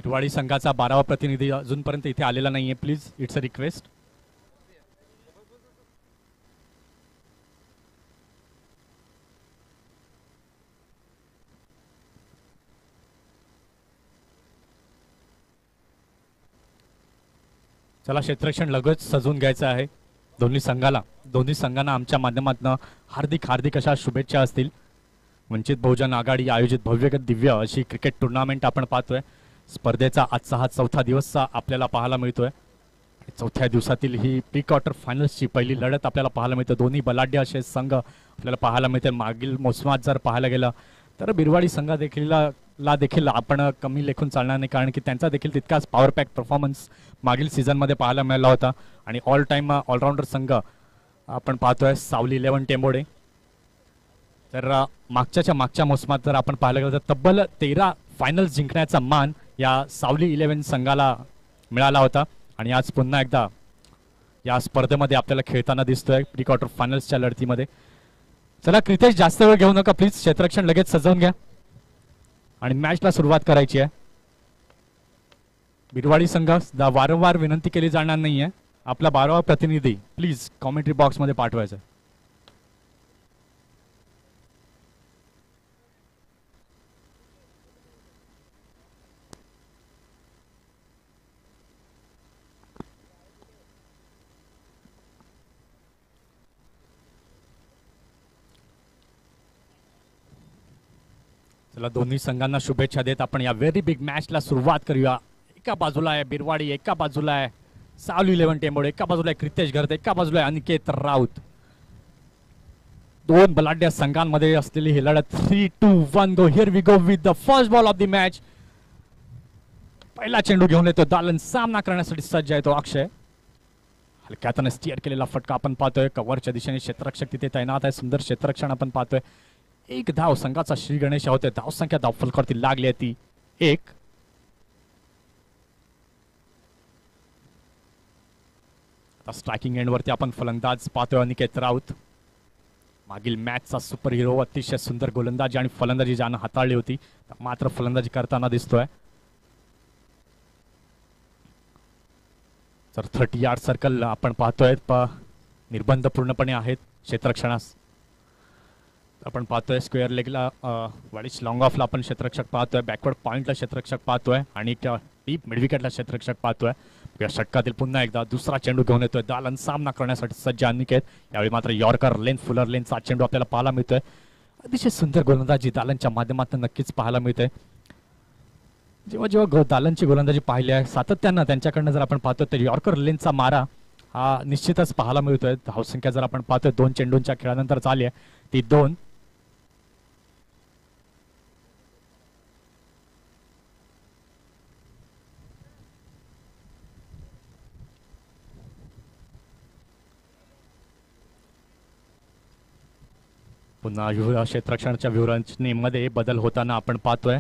बिरवाडी संघाचा 12वा प्रतिनिधी अजूनपर्यंत इथे आलेला नाहीये. Please, it's a request. चला, क्षेत्ररक्षण लगेच सजवून घ्यायचं आहे दोन्ही संघांना आमच्या माध्यमातून हार्दिक हार्दिक अशा शुभेच्छा असतील. वंचित बहुजन आघाडी आयोजित भव्य दिव्य अशी क्रिकेट टुर्नामेंट आपण पाहतोय. स्पर्धेचा आजचा हा चौथा दिवस आपल्याला पाहायला मिळतोय. चौथ्या दिवसातील ही प्री क्वार्टर फायनल्सची पहिली लढत आपल्याला पाहायला मिळते. दोन्ही बलाढ्य असे संघ आपल्याला पाहायला मिळते. मागील मोसमात जर पाहायला गेलं तर बिरवाडी संघ देखील आपण कमी लेखून चालणार नाही, कारण की त्यांचा देखील तितकाच पॉवर पॅक परफॉर्मन्स मागील सीझनमध्ये पाहायला मिळाला होता. आणि ऑल टाइम ऑलराऊंडर संघ आपण पाहतोय सावली 11 टेंबोडे. तर मागच्या मोसमात जर आपण पाहायला गेलं तर तब्बल 13 फायनल्स जिंकण्याचा मान या सावली 11 संघाला मिळाला होता. आणि आज पुन्हा एकदा या स्पर्धेमध्ये आपल्याला खेळताना दिसतोय प्री क्वार्टर फायनल्सच्या लढतीमध्ये. चला क्रितेश, जास्त वेळ घेऊ नका प्लीज. क्षेत्ररक्षण लगेच सजवून घ्या आणि मॅचला सुरुवात करायची आहे. बिरवाडी संघ वारंवार विनंती केली जाणार नाहीये. आपला 12वा प्रतिनिधी प्लीज कॉमेंट्री बॉक्स मध्ये पाठवायचा. चला, दोन्ही संघांना शुभेच्छा देत आपण या व्हेरी बिग मॅचला सुरुवात करूया. एका बाजूला आहे बिरवाडी, एका बाजूला आहे सावली 11 टेंबोडे, एका बाजूला आहे क्रितेश घरते, एका बाजूला आहे अनिकेत राऊत. दोन बलाढ्य संघांमध्ये असलेली ही लढत. 3-2-1 go. Here we go with the first ball of the match. पहिला चेंडू घेऊन येतो दालन. सामना करण्यासाठी सज्ज आहे तो अक्षय. हलक्यातने स्टिअर केलेला फटका आपण पाहतोय. कव्हरच्या दिशेने क्षेत्ररक्षक तिथे तैनात आहे. सुंदर क्षेत्ररक्षण आपण पाहतोय. एक धाव संघाचा श्री गणेश होते. धाव संख्या धावफलकावरती लागली आहे ती 1. स्ट्रायकिंग एंडवरती आपण फलंदाज पाहतोय अनिकेत राऊत. मागील मॅचचा सुपर हिरो, अतिशय सुंदर गोलंदाजी आणि फलंदाजी ज्यानं हाताळली होती, मात्र फलंदाजी करताना दिसतोय. तर 30 यार्ड सर्कल आपण पाहतोय. निर्बंध पूर्णपणे आहेत क्षेत्ररक्षणास. आपण पाहतोय स्क्वेअर लेगला वाडीच लॉंग ऑफला आपण क्षेत्ररक्षक पाहतोय. बॅकवर्ड पॉइंटला क्षेत्ररक्षक पाहतोय आणि डीप मिडविकेटला क्षेत्ररक्षक पाहतोय. या षटकातील पुन्हा एकदा दुसरा चेंडू घेऊन येतोय दालन. सामना करण्यासाठी सज्ज अनिकेत. यावेळी मात्र यॉर्कर लेन, फुलर लेनचा चेंडू आपल्याला पाहायला मिळतोय. अतिशय सुंदर गोलंदाजी दालनच्या माध्यमातून नक्कीच पाहायला मिळते. जेव्हा दालनची गोलंदाजी पाहिली आहे सातत्यानं त्यांच्याकडनं जर आपण पाहतोय तर यॉर्कर लेनचा मारा हा निश्चितच पाहायला मिळतोय. धावसंख्या जर आपण पाहतोय 2 चेंडूंच्या खेळानंतर झाली आहे ती 2. पुन्हा क्षेत्ररक्षणाच्या व्यूहरचनेमध्ये बदल होताना आपण पाहतोय.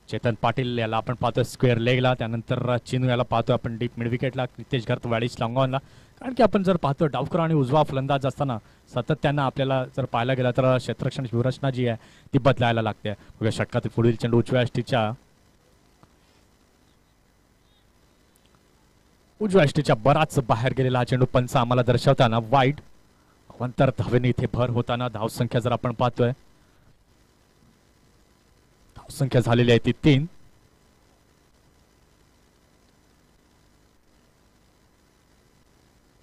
चेतन पाटील याला आपण पाहतोय स्क्वेअर लेगला. त्यानंतर चिनू याला पाहतोय आपण डीप मिड विकेटला. क्रितेश घरत वाडीच लॉंगॉनला. कारण की आपण जर पाहतो डावकर आणि उजवा फलंदाज असताना सातत्यानं आपल्याला जर पाहायला गेला तर क्षेत्ररक्षण व्यूहरचना जी आहे ती बदलायला लागते. बघा षटकातील पुढील चेंडू उजव्या यष्टीच्या बराच बाहेर गेलेला हा चेंडू पंच आम्हाला दर्शवताना वाईड. अवंतर धावेने इथे भर होताना धावसंख्या जर आपण पाहतोय धावसंख्या झालेली आहे ती 3.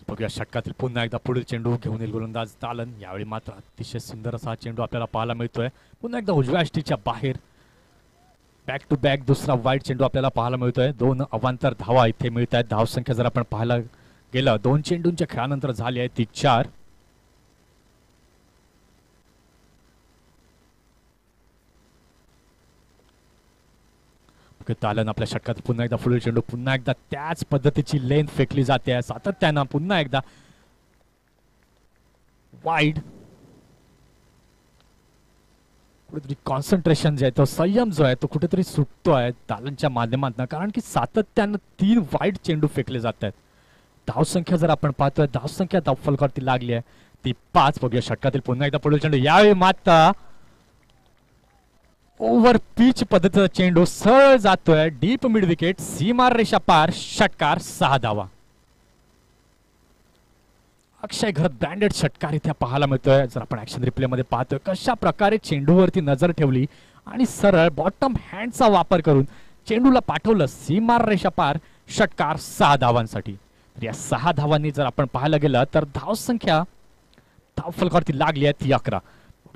बघूया षटकातील पुन्हा एकदा पुढील चेंडू घेऊन येईल गोलंदाज दालन. यावेळी मात्र अतिशय सुंदर असा चेंडू आपल्याला पाहायला मिळतोय. पुन्हा एकदा उजव्या यष्टीच्या बाहेर बॅक टू बॅक दुसरा वाईड चेंडू आपल्याला पाहायला मिळतोय. 2 अवांतर धावा इथे मिळत आहेत. धावसंख्या जर आपण पाहायला गेलं 2 चेंडूंच्या खेळानंतर झाली आहे ती 4. तालन आपल्या षटकात पुन्हा एकदा पुढील चेंडू. पुन्हा एकदा त्याच पद्धतीची लेंथ फेकली जाते सातत्यानं. पुन्हा एकदा वाईड. कुठेतरी कॉन्सन्ट्रेशन जे आहे तो संयम जो आहे तो कुठेतरी सुटतोय तालनच्या माध्यमातून, कारण की सातत्यानं 3 वाईड चेंडू फेकले जात आहेत. धावसंख्या जर आपण पाहतोय धावसंख्या धावफलकावरती लागली आहे ती 5. बघूया षटकातील पुन्हा एकदा पुढील चेंडू. यावेळी मात्र ओव्हर पिच पद्धतीचा चेंडू सरळ जातोय डीप मिड विकेट, सीमार रेषा पार, षटकार, 6 धावा. अक्षय घरत ब्रँडेड षटकार इथे पाहायला मिळतोय. जर आपण ऍक्शन रिप्ले मध्ये पाहतोय कशा प्रकारे चेंडूवरती नजर ठेवली आणि सरळ बॉटम हँडचा वापर करून चेंडूला पाठवलं सीमार रेषा पार, षटकार, 6 धावांसाठी. तर या 6 धावांनी जर आपण पाहायला गेलं तर धावसंख्या धावफलकावरती लागली आहे ती 11.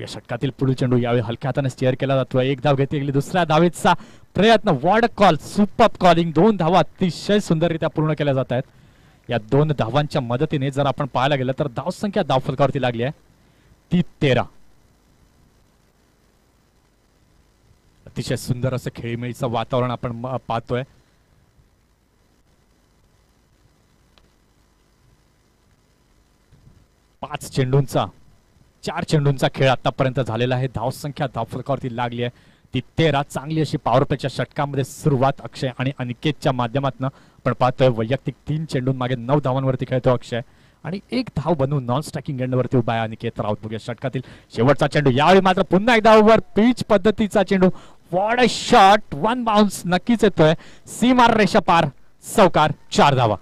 या षटकातील पुढील चेंडू यावेळी हलक्या हाताने स्टीअर केला जातोय. एक धाव घेतली गेली, दुसऱ्या धावेचा प्रयत्न, वॉर्ड कॉल, सुपर कॉलिंग, 2 धावा अतिशय सुंदररित्या पूर्ण केल्या जात आहेत. या 2 धावांच्या मदतीने जर आपण पाहायला गेलं तर धावसंख्या धावफलकावरती लागली आहे ती 13. अतिशय सुंदर असं खेळीमेळीचं वातावरण आपण पाहतोय. पाच चेंडूंचा 4 चेंडूंचा खेळ आतापर्यंत झालेला आहे. धावसंख्या धावफलकावरती लागली आहे ती 13. चांगली अशी पॉवर प्लेच्या षटकामध्ये सुरुवात अक्षय आणि अनिकेतच्या माध्यमातून आपण पाहतोय. वैयक्तिक 3 चेंडूंमागे 9 धावांवरती खेळतो अक्षय आणि 1 धाव बनवून नॉन स्ट्रायकिंग एंडवरती उभा आहे अनिकेत राऊत. बघूया षटकातील शेवटचा चेंडू, यावेळी मात्र पुन्हा एकदा ओव्हर पिच पद्धतीचा चेंडू, व्हॉट अ शॉट, 1 बाउन्स नक्कीच येतोय, सीमार रेषा पार, चौकार, 4 धावा.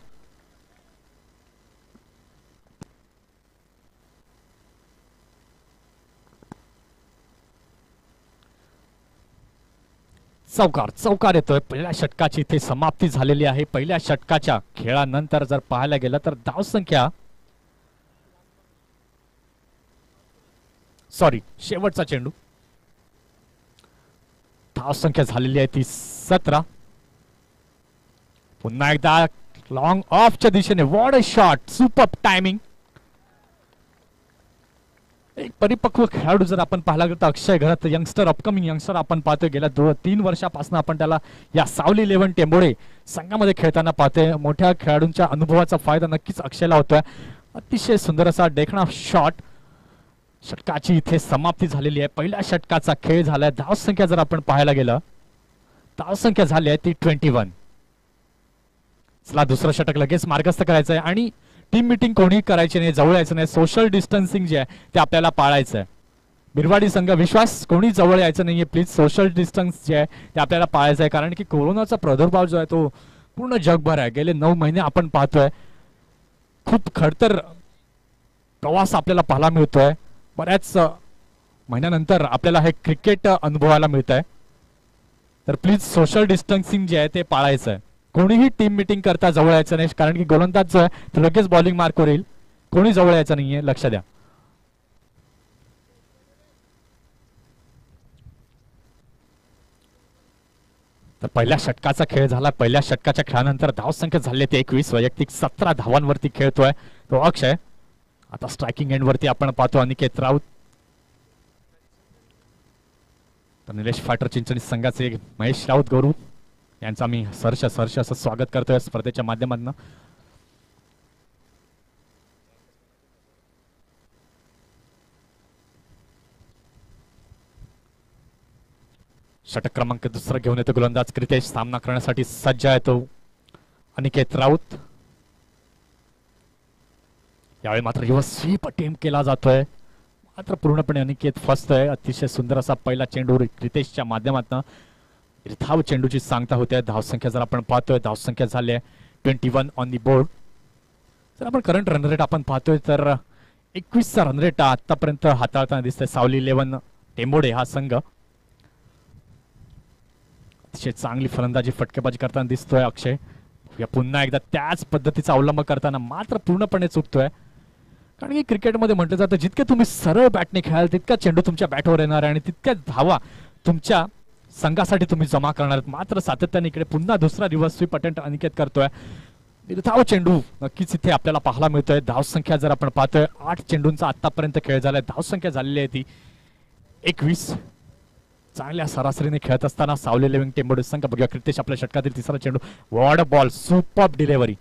चौकार येतोय. पहिल्या षटकाची इथे समाप्ती झालेली आहे. पहिल्या षटकाच्या खेळानंतर जर पाहायला गेलं तर धावसंख्या, शेवटचा चेंडू, धावसंख्या झालेली आहे ती 17. पुन्हा एकदा लॉंग ऑफच्या दिशेने, what a shot, super timing. एक परिपक्व खेळाडू जर आपण पाहायला गेलो तर अक्षय घरत, यंगस्टर, अपकमिंग यंगस्टर आपण पाहतोय. गेल्या 3 वर्षापासून आपण त्याला या सावली 11 टेंबोडे संघामध्ये खेळताना पाहतोय. मोठ्या खेळाडूंच्या अनुभवाचा फायदा नक्कीच अक्षयला होतोय. अतिशय सुंदर असा देखणा शॉट. षटकाची इथे समाप्ती झालेली आहे. पहिल्या षटकाचा खेळ झालाय. धावसंख्या जर आपण पाहायला गेलं, धावसंख्या झाली आहे ती 21. चला दुसरं षटक लगेच मार्गस्थ करायचं आहे आणि टीम मीटिंग कोणी करायची नाही, जवळ यायचं नाही. सोशल डिस्टन्सिंग जे आहे ते आपल्याला पाळायचं आहे. बिरवाडी संघ विश्वास, कोणी जवळ यायचं नाहीये प्लीज. सोशल डिस्टन्स जे आहे ते आपल्याला पाळायचं आहे, कारण की कोरोनाचा प्रादुर्भाव जो आहे तो पूर्ण जगभर आहे. गेले 9 महिने आपण पाहतोय खूप खडतर प्रवास आपल्याला पाहायला मिळतोय. बऱ्याच महिन्यानंतर आपल्याला हे क्रिकेट अनुभवायला मिळत आहे. तर प्लीज सोशल डिस्टन्सिंग जे आहे ते पाळायचं आहे. कोणीही टीम मीटिंग करता जवळ यायचं नाही, कारण की गोलंदाज जो आहे तो लगेच बॉलिंग मार्कवर येईल. कोणी जवळ यायचं नाहीये, लक्ष द्या. तर पहिल्या षटकाचा खेळ झाला. पहिल्या षटकाच्या खेळानंतर धावसंख्या झाली ती 21. वैयक्तिक 17 धावांवरती खेळतोय तो अक्षय. आता स्ट्रायकिंग एंड वरती आपण पाहतो अनिकेत राऊत. तर निलेश फाटर चिंचणी संघाचे महेश राऊत गौरू यांचा मी सरस असं स्वागत करतोय स्पर्धेच्या माध्यमातून. षटक क्रमांक 2 घेऊन येतो गोलंदाज क्रितेश. सामना करण्यासाठी सज्ज आहे तो अनिकेत राऊत. यावेळी मात्र रिव्हर्स स्वीप अटेम्प्ट केला जातोय, मात्र पूर्णपणे अनिकेत फसतोय. अतिशय सुंदर असा पहिला चेंडू क्रितेशच्या माध्यमातून धाव चेंडूची सांगता होते. धावसंख्या जर आपण पाहतोय, धावसंख्या झाली आहे 21 ऑन दी बोर्ड. जर आपण करंट रन रेट आपण पाहतोय तर 21चा रन रेट आतापर्यंत हाताळताना दिसतोय सावली 11 टेंबोडे हा संघ. अतिशय चांगली फलंदाजी फटकेबाजी करताना दिसतोय अक्षय. पुन्हा एकदा त्याच पद्धतीचा अवलंब करताना मात्र पूर्णपणे चुकतोय, कारण की क्रिकेटमध्ये म्हटलं जातं जितके तुम्ही सरळ बॅटने खेळाल तितका चेंडू तुमच्या बॅटवर येणार आहे आणि तितक्या धावा तुमच्या संघासाठी तुम्ही जमा करणार आहेत. मात्र सातत्याने इकडे पुन्हा दुसरा रिव्हर्स स्वीप अटेम्प्ट अनिकेत करतोय. निर्धाव चेंडू नक्कीच इथे आपल्याला पाहायला मिळतोय. धावसंख्या जर आपण पाहतोय 8 चेंडूंचा आतापर्यंत खेळ झालाय. धावसंख्या झालेली आहे ती 21. चांगल्या सरासरीने खेळत असताना सावली 11 टेंबोडे संघ. बघूया क्रितेश आपल्या षटकातील तिसरा चेंडू, वॉर्ड बॉल, सुपर डिलिव्हरी,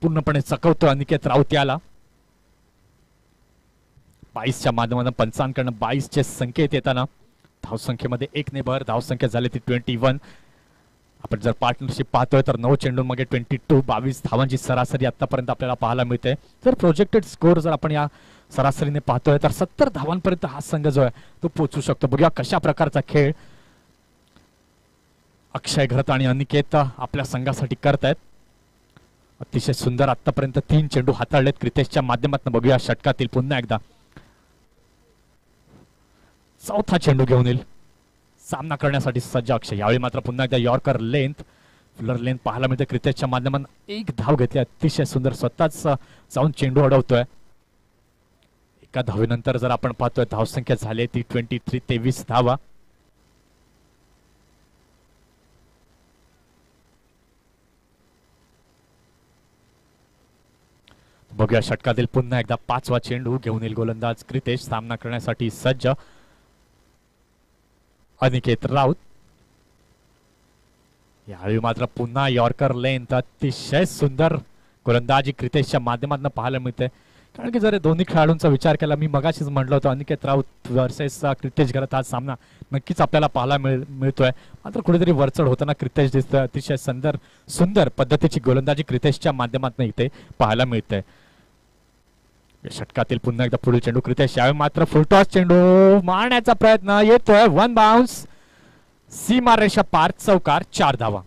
पूर्णपणे चकवतोय अनिकेत राऊत याला. 22च्या माध्यमातून पंचांकडनं 22चे संकेत येताना धावसंख्येमध्ये 1 ने भर. धावसंख्या झाली ती 21. आपण जर पार्टनरशिप पाहतोय तर 9 चेंडूंमागे 22 22 धावांची सरासरी आतापर्यंत आपल्याला पाहायला मिळते. जर प्रोजेक्टेड स्कोर जर आपण या सरासरीने पाहतोय तर 70 धावांपर्यंत हा संघ जो आहे तो पोहोचू शकतो. बघूया कशा प्रकारचा खेळ अक्षय घरत आणि अनिकेत आपल्या संघासाठी करतायत. अतिशय सुंदर आतापर्यंत 3 चेंडू हाताळलेत क्रितेशच्या माध्यमातून. बघूया षटकातील पुन्हा एकदा चौथा चेंडू घेऊन येईल सामना करण्यासाठी सज्ज अक्षय. यावेळी मात्र पुन्हा एकदा यॉर्कर लेंथ फुलर लेंथ पाहायला मिळते क्रितेशच्या माध्यमातून. एक धाव घेतली अतिशय सुंदर, स्वतःच जाऊन चेंडू अडवतोय. एका धावेनंतर जर आपण पाहतोय धावसंख्या झाली ती 23 धावा. बघूया षटकातील पुन्हा एकदा 5वा चेंडू घेऊन येईल गोलंदाज क्रितेश. सामना करण्यासाठी सज्ज अनिकेत राऊत. यावेळी मात्र पुन्हा यॉर्कर लेंथ अतिशय सुंदर गोलंदाजी क्रितेशच्या माध्यमातून पाहायला मिळते. कारण की जर दोन्ही खेळाडूंचा विचार केला, मी मगाशीच म्हटलं होतं अनिकेत राऊत वर्सेस क्रितेश घरत हा सामना नक्कीच आपल्याला पाहायला मिळतोय. मात्र कुठेतरी वरचढ होताना क्रितेश दिसतोय. अतिशय सुंदर पद्धतीची गोलंदाजी क्रितेशच्या माध्यमातून इथे पाहायला मिळते. षटकातील पुन्हा एकदा पुढील चेंडू क्रितेश. यावेळी मात्र फुलटॉस चेंडू मारण्याचा प्रयत्न येतोय. 1 बाउन्स, सीमा रेषा पार, चौकार, 4 धावा.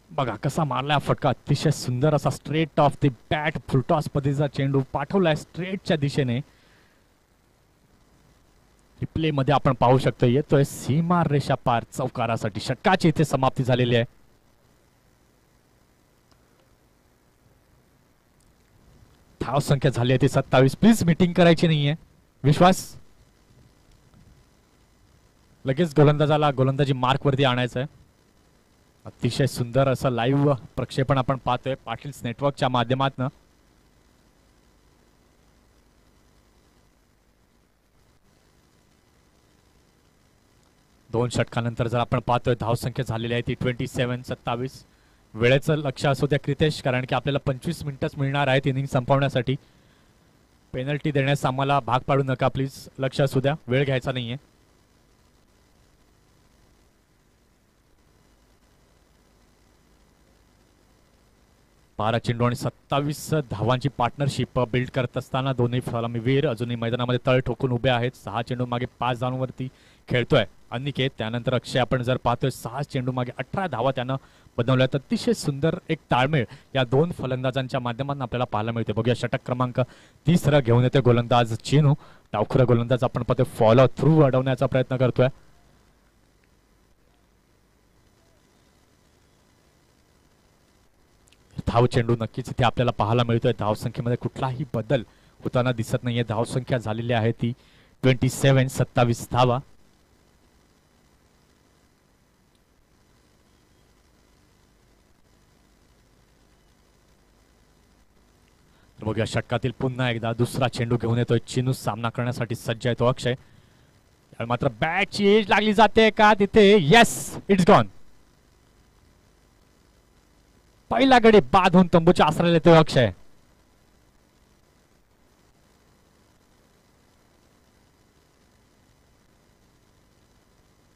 बघा कसा मारलाय फटका, अतिशय सुंदर असा straight of the bat full toss पद्धतीचा चेंडू पाठवलाय स्ट्रेटच्या दिशेने. रिप्ले मध्ये आपण पाहू शकतो येतोय सीमा रेषा पार चौकारासाठी. षटकाची इथे समाप्ती झालेली आहे. धाव संख्या झाली आहे ती 27. प्लीज मीटिंग करायची नाहीये, विश्वास. लगेच गोलंदाजाला गोलंदाजी मार्क वरती आणायचं आहे. अतिशय सुंदर असं लाईव्ह प्रक्षेपण आपण पाहतोय पाटील्स नेटवर्कच्या माध्यमातून. दोन षटकानंतर जर आपण पाहतोय धावसंख्या झालेली आहे ती 27. वेळेचं लक्ष असू द्या क्रितेश, कारण की आपल्याला 25 मिनिटच मिळणार आहेत इनिंग संपवण्यासाठी. पेनल्टी देण्यास आम्हाला भाग पाडू नका प्लीज, लक्ष असू द्या, वेळ घ्यायचा नाहीये. बारा चेंडू आणि 27 धावांची पार्टनरशिप बिल्ड करत असताना दोन्ही फलंदाजवीर अजूनही मैदानामध्ये तळ ठोकून उभे आहेत. 6 चेंडू मागे 5 धावांवरती खेळतोय अनिकेत. त्यानंतर अक्षय आपण जर पाहतोय 6 चेंडू मागे 18 धावा त्यानं बनवल्या. तर अतिशय सुंदर एक ताळमेळ या दोन फलंदाजांच्या माध्यमातून आपल्याला पाहायला मिळते. बघूया षटक क्रमांक 30 घेऊन येते गोलंदाज चिनू. डावखुरा गोलंदाज आपण पाहतोय फॉलो थ्रू अडवण्याचा प्रयत्न करतोय. धाव चेंडू नक्कीच इथे आपल्याला पाहायला मिळतोय. धावसंख्येमध्ये कुठलाही बदल होताना दिसत नाहीये. धावसंख्या झालेली आहे ती 27 धावा. बघूया षटकातील पुन्हा एकदा दुसरा चेंडू घेऊन येतोय चिनू. सामना करण्यासाठी सज्ज आहे तो अक्षय. मात्र बॅटची एज लागली जाते का तिथे? Yes, it's gone. पहिला गडी बाद होऊन तंबूच्या आसऱ्याला येतोय अक्षय.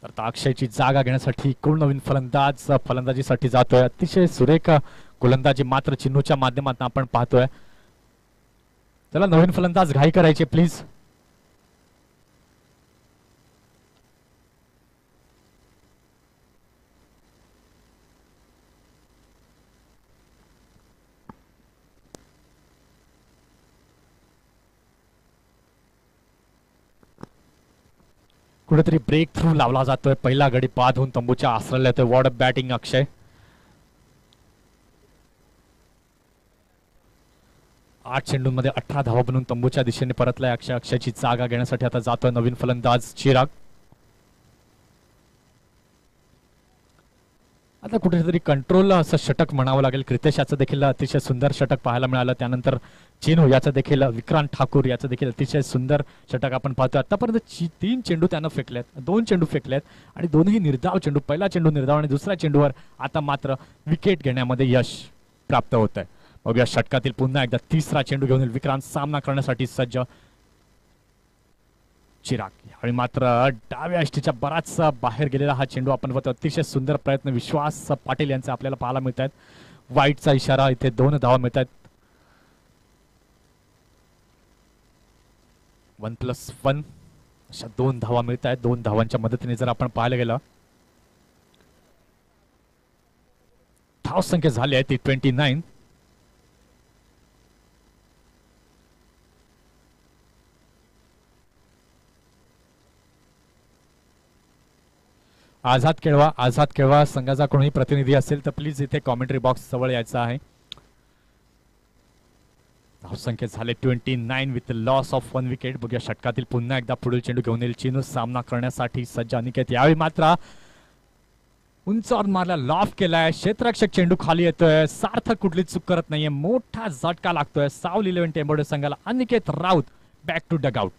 तर अक्षयची जागा घेण्यासाठी कोण नवीन फलंदाज फलंदाजीसाठी जातोय. अतिशय सुरेख गोलंदाजी मात्र चिन्नूच्या माध्यमातून आपण पाहतोय. त्याला नवीन फलंदाज घाई करायचे प्लीज. कुठेतरी ब्रेक थ्रू लावला जातोय. पहिला गडी बाद होऊन तंबूच्या आसऱ्याला येतोय. Ward batting Akshay. 8 चेंडूंमध्ये 18 धावा बनवून तंबूच्या दिशेने परतलाय अक्षय. अक्षयची जागा घेण्यासाठी आता जातोय नवीन फलंदाज चिराग. आता कुठेतरी कंट्रोल असं षटक म्हणावं लागेल. क्रितेश याचं देखील अतिशय सुंदर षटक पाहायला मिळालं. त्यानंतर चिनू याचं देखील, विक्रांत ठाकूर याचं देखील अतिशय सुंदर षटक आपण पाहतोय. आतापर्यंत 3 चेंडू त्यानं फेकलेत, 2 चेंडू फेकलेत आणि दोन्ही निर्धाव चेंडू. पहिला चेंडू निर्धाव आणि दुसऱ्या चेंडूवर आता मात्र विकेट घेण्यामध्ये यश प्राप्त होत आहे. बघूया षटकातील पुन्हा एकदा तिसरा चेंडू घेऊन विक्रांत सामना करण्यासाठी सज्ज. चिराग. यावेळी मात्र डाव्या यष्टीच्या बराच बाहेर गेलेला हा चेंडू आपण बघतो. अतिशय सुंदर प्रयत्न विश्वास पाटील यांचे आपल्याला पाहायला मिळत आहेत. वाईटचा इशारा, इथे 2 धावा मिळत आहेत. 1+1 अशा 2 धावा मिळत आहेत. 2 धावांच्या मदतीने जर आपण पाहायला गेलं धाव संख्या झाली आहे ती 29. आझाद केळवा संघाचा कोणी प्रतिनिधी असेल तर प्लीज इथे कॉमेंट्री बॉक्स जवळ यायचा आहे. धावसंख्या झाले 29 विथ लॉस ऑफ 1 विकेट. बघूया षटकातील पुन्हा एकदा पुढील चेंडू घेऊन येईल चीनू. सामना करण्यासाठी सज्ज अनिकेत. यावेळी मात्र उंचावर मारला, लॉफ केलाय. क्षेत्ररक्षक चेंडू खाली येतोय. सार्थक कुठली चूक करत नाहीये. मोठा झटका लागतोय साऊथ 11 टेंबोडे संघाला. Aniket Raut back to dugout.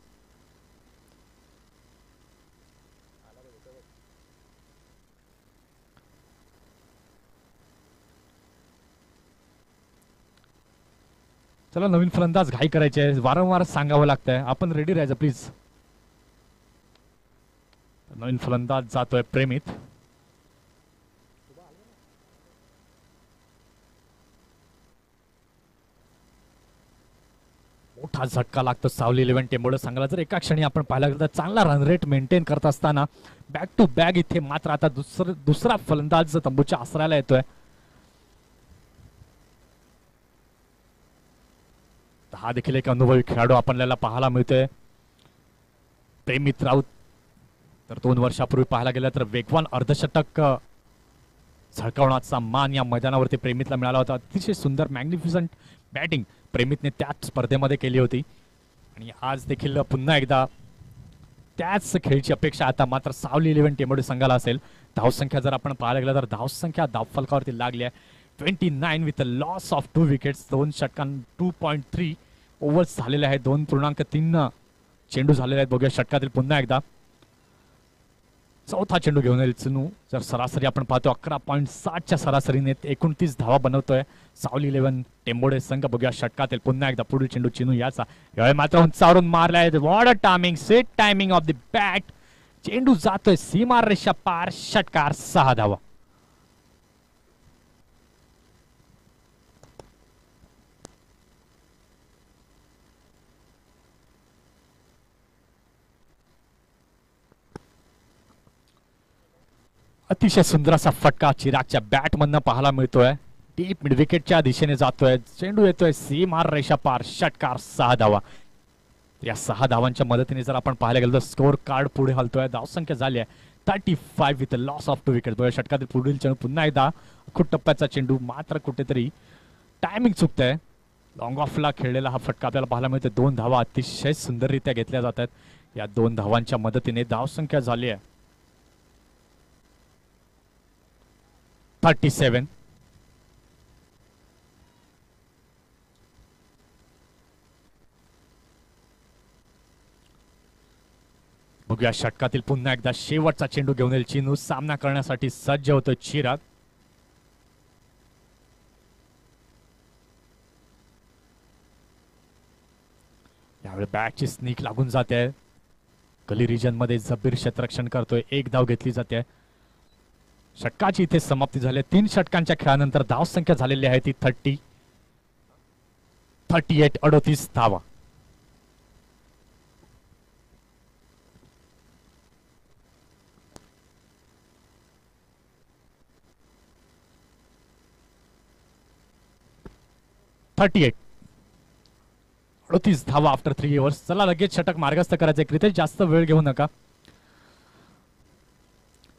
चला नवीन फलंदाज घाई करायचे, वारंवार सांगावं लागतंय. आपण रेडी राहायचं प्लीज. नवीन फलंदाज जातोय प्रेमित. मोठा झटका लागतो सावली 11 टेंबोडे संघाला. जर एका क्षणी आपण पाहायला गेलं तर चांगला रन रेट मेंटेन करत असताना बॅक टू बॅक इथे मात्र आता दुसरा फलंदाज तंबूच्या आसऱ्याला येतोय. हा देखील एक अनुभवी खेळाडू आपल्याला पाहायला मिळतोय प्रेमित राऊत. तर 2 वर्षापूर्वी पाहायला गेलं तर वेगवान अर्धशतक झळकावण्याचा मान या मैदानावरती प्रेमितला मिळाला होता. अतिशय सुंदर मॅग्निफिसंट बॅटिंग प्रेमितने त्याच स्पर्धेमध्ये केली होती आणि आज देखील पुन्हा एकदा त्याच खेळची अपेक्षा आता मात्र सावली 11 टेंबोडे संघाला असेल. धावसंख्या जर आपण पाहायला गेलं तर धावसंख्या धावफलकावरती लागली आहे 29 with loss of 2 wickets. 2 षटकां 2.3 overs झालेले आहेत. 2.3 चेंडू झालेले आहेत. बघूया षटकातील पुन्हा एकदा चौथा चेंडू घेऊन येईल चिनू. जर सरासरी आपण पाहतो 11.7च्या सरासरीने 29 धावा बनवतोय सावली 11 टेंबोडे संघ. बघूया षटकातील पुन्हा एकदा पुढील चेंडू चिनू याचा. यावेळी मात्र उंचावरून मारलाय. What a timing, set timing of the bat. चेंडू जातोय सीमा रेषा पार. षटकार 6 धावा. अतिशय सुंदर असा फटका चिरागच्या बॅट मधनं पाहायला मिळतोय. डीप मिड विकेटच्या दिशेने जातोय. चेंडू येतोय सीमा रेषा पार. षटकार 6 धावा. या 6 धावांच्या मदतीने जर आपण पाहायला गेलो तर स्कोर कार्ड पुढे हलतोय. धावसंख्या झाली आहे 35 विथ लॉस ऑफ 2 विकेट. षटकातील पुढील चेंडू पुन्हा एकदा खूप टप्प्याचा चेंडू मात्र कुठेतरी टायमिंग चुकतंय. लॉंग ऑफला खेळलेला हा फटका आपल्याला पाहायला मिळतोय. 2 धावा अतिशय सुंदररित्या घेतल्या जात आहेत. या 2 धावांच्या मदतीने धावसंख्या झाली आहे 37. बघूया षटकातील पुन्हा एकदा शेवटचा चेंडू घेऊन येईल चीनू. सामना करण्यासाठी सज्ज होतोय चिराग. यावेळी बॅटची स्निक लागून जाते. गली रिजन मध्ये जबीर क्षेत्ररक्षण करतोय. 1 धाव घेतली जाते. षटकाची इथे समाप्ती झाली. 3 षटकांच्या खेळानंतर धावसंख्या झालेली आहे ती 38 धावा. अडतीस धावा आफ्टर 3 ओव्हर्स. चला लगेच षटक मार्गस्थ करायचे. क्रिकेट जास्त वेळ घेऊ नका.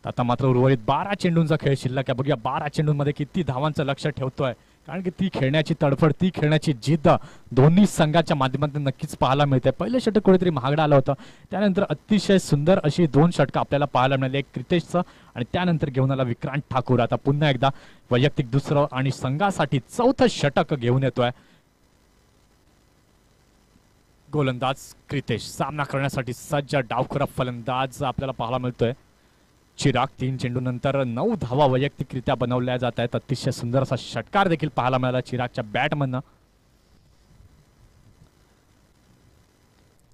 आता मात्र उर्वरित 12 चेंडूंचा खेळ शिल्लक आहे. बघूया 12 चेंडूंमध्ये किती धावांचं लक्ष ठेवतोय. कारण की ती खेळण्याची तडफड, ती खेळण्याची जिद्द दोन्ही संघाच्या माध्यमातून नक्कीच पाहायला मिळते. पहिलं षटक कुठेतरी महागडं आलं होतं. त्यानंतर अतिशय सुंदर अशी 2 षटकं आपल्याला पाहायला मिळाली. एक क्रितेशचं आणि त्यानंतर घेऊन आला विक्रांत ठाकूर. आता पुन्हा एकदा वैयक्तिक दुसरं आणि संघासाठी 4थं षटक घेऊन येतोय गोलंदाज क्रितेश. सामना करण्यासाठी सज्ज डावखुरा फलंदाज आपल्याला पाहायला मिळतोय चिराग. 3 चेंडू नंतर 9 धावा वैयक्तिकरित्या बनवल्या जात आहेत. अतिशय सुंदर असा षटकार देखील पाहायला मिळाला चिरागच्या बॅटमधनं.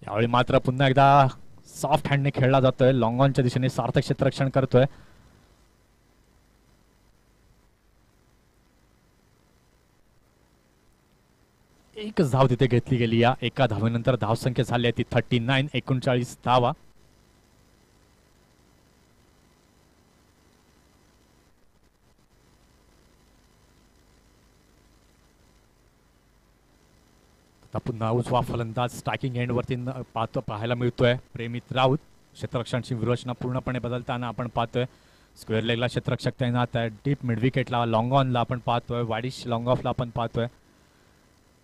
यावेळी मात्र पुन्हा एकदा सॉफ्ट हँडने खेळला जातोय. लॉंग ऑनच्या दिशेने सार्थक क्षेत्ररक्षण करतोय. एकच धाव तिथे घेतली गेली. या एका धावेनंतर धावसंख्या झाली आहे ती 39, 39 धावा. पुन्हा उजवा फलंदाज स्ट्रायकिंग एंड वरती पाहायला मिळतोय प्रेमित राऊत. क्षेत्ररक्षणाची व्यूहरचना पूर्णपणे बदलताना आपण पाहतोय. स्क्वेअर लेगला क्षेत्ररक्षक तैनात आहे. डीप मिड विकेटला लॉंग ऑनला आपण पाहतोय. वाडिश लॉंग ऑफला आपण पाहतोय.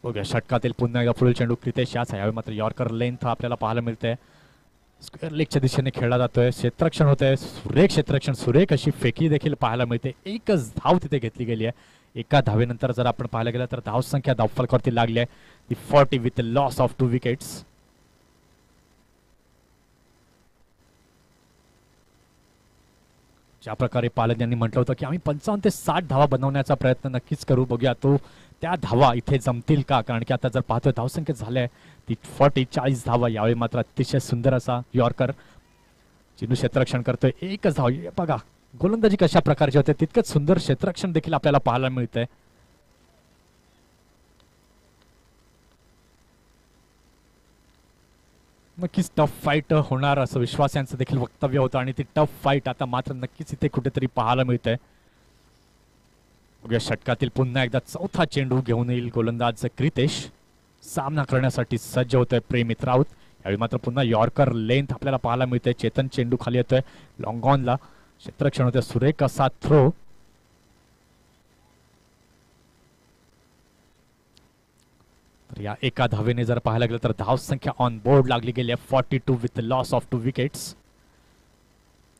बघूया षटकातील पुन्हा एकदा पुढील चेंडू क्रितेश याच आहे. मात्र यॉर्कर लेंथ आपल्याला पाहायला मिळते. स्क्वेअर लेगच्या दिशेने खेळला जातोय. क्षेत्ररक्षण होतंय. सुरेख क्षेत्ररक्षण, सुरेख अशी फेकी देखील पाहायला मिळते. एकच धाव तिथे घेतली गेली आहे. एका धावेनंतर जर आपण पाहायला गेलं तर धावसंख्या धावफलकावरती लागली आहे ती 40 विथ लॉस ऑफ 2 विकेट्स. ज्या प्रकारे पालन यांनी म्हटलं होतं की आम्ही 55 ते 60 धावा बनवण्याचा प्रयत्न नक्कीच करू. बघूया तो त्या धावा इथे जमतील का. कारण की आता जर पाहतोय धावसंख्या झाल्या ती 40 धावा. यावेळी मात्र अतिशय सुंदर असा यॉर्कर चेंडू क्षेत्ररक्षण करतोय. एकच धाव. बघा गोलंदाजी कशा प्रकारची होते तितकंच सुंदर क्षेत्ररक्षण देखील आपल्याला पाहायला मिळतंय. नक्कीच टफ फाईट होणार असं विश्वास यांचं देखील वक्तव्य होतं आणि ती टफ फाईट आता मात्र नक्कीच इथे कुठेतरी पाहायला मिळतंय. बघूया षटकातील पुन्हा एकदा चौथा चेंडू घेऊन येईल गोलंदाज क्रितेश. सामना करण्यासाठी सज्ज होतोय प्रेमित राऊत. यावेळी मात्र पुन्हा यॉर्कर लेंथ आपल्याला पाहायला मिळते. चेतन चेंडू खाली येतोय. लॉंग ऑनला क्षेत्ररक्षण होते. सुरेख असा थ्रो. तर या एका धावेने जर पाहायला गेलं तर धाव संख्या ऑन बोर्ड लागली गेली आहे 42 विथ लॉस ऑफ 2 विकेट्स.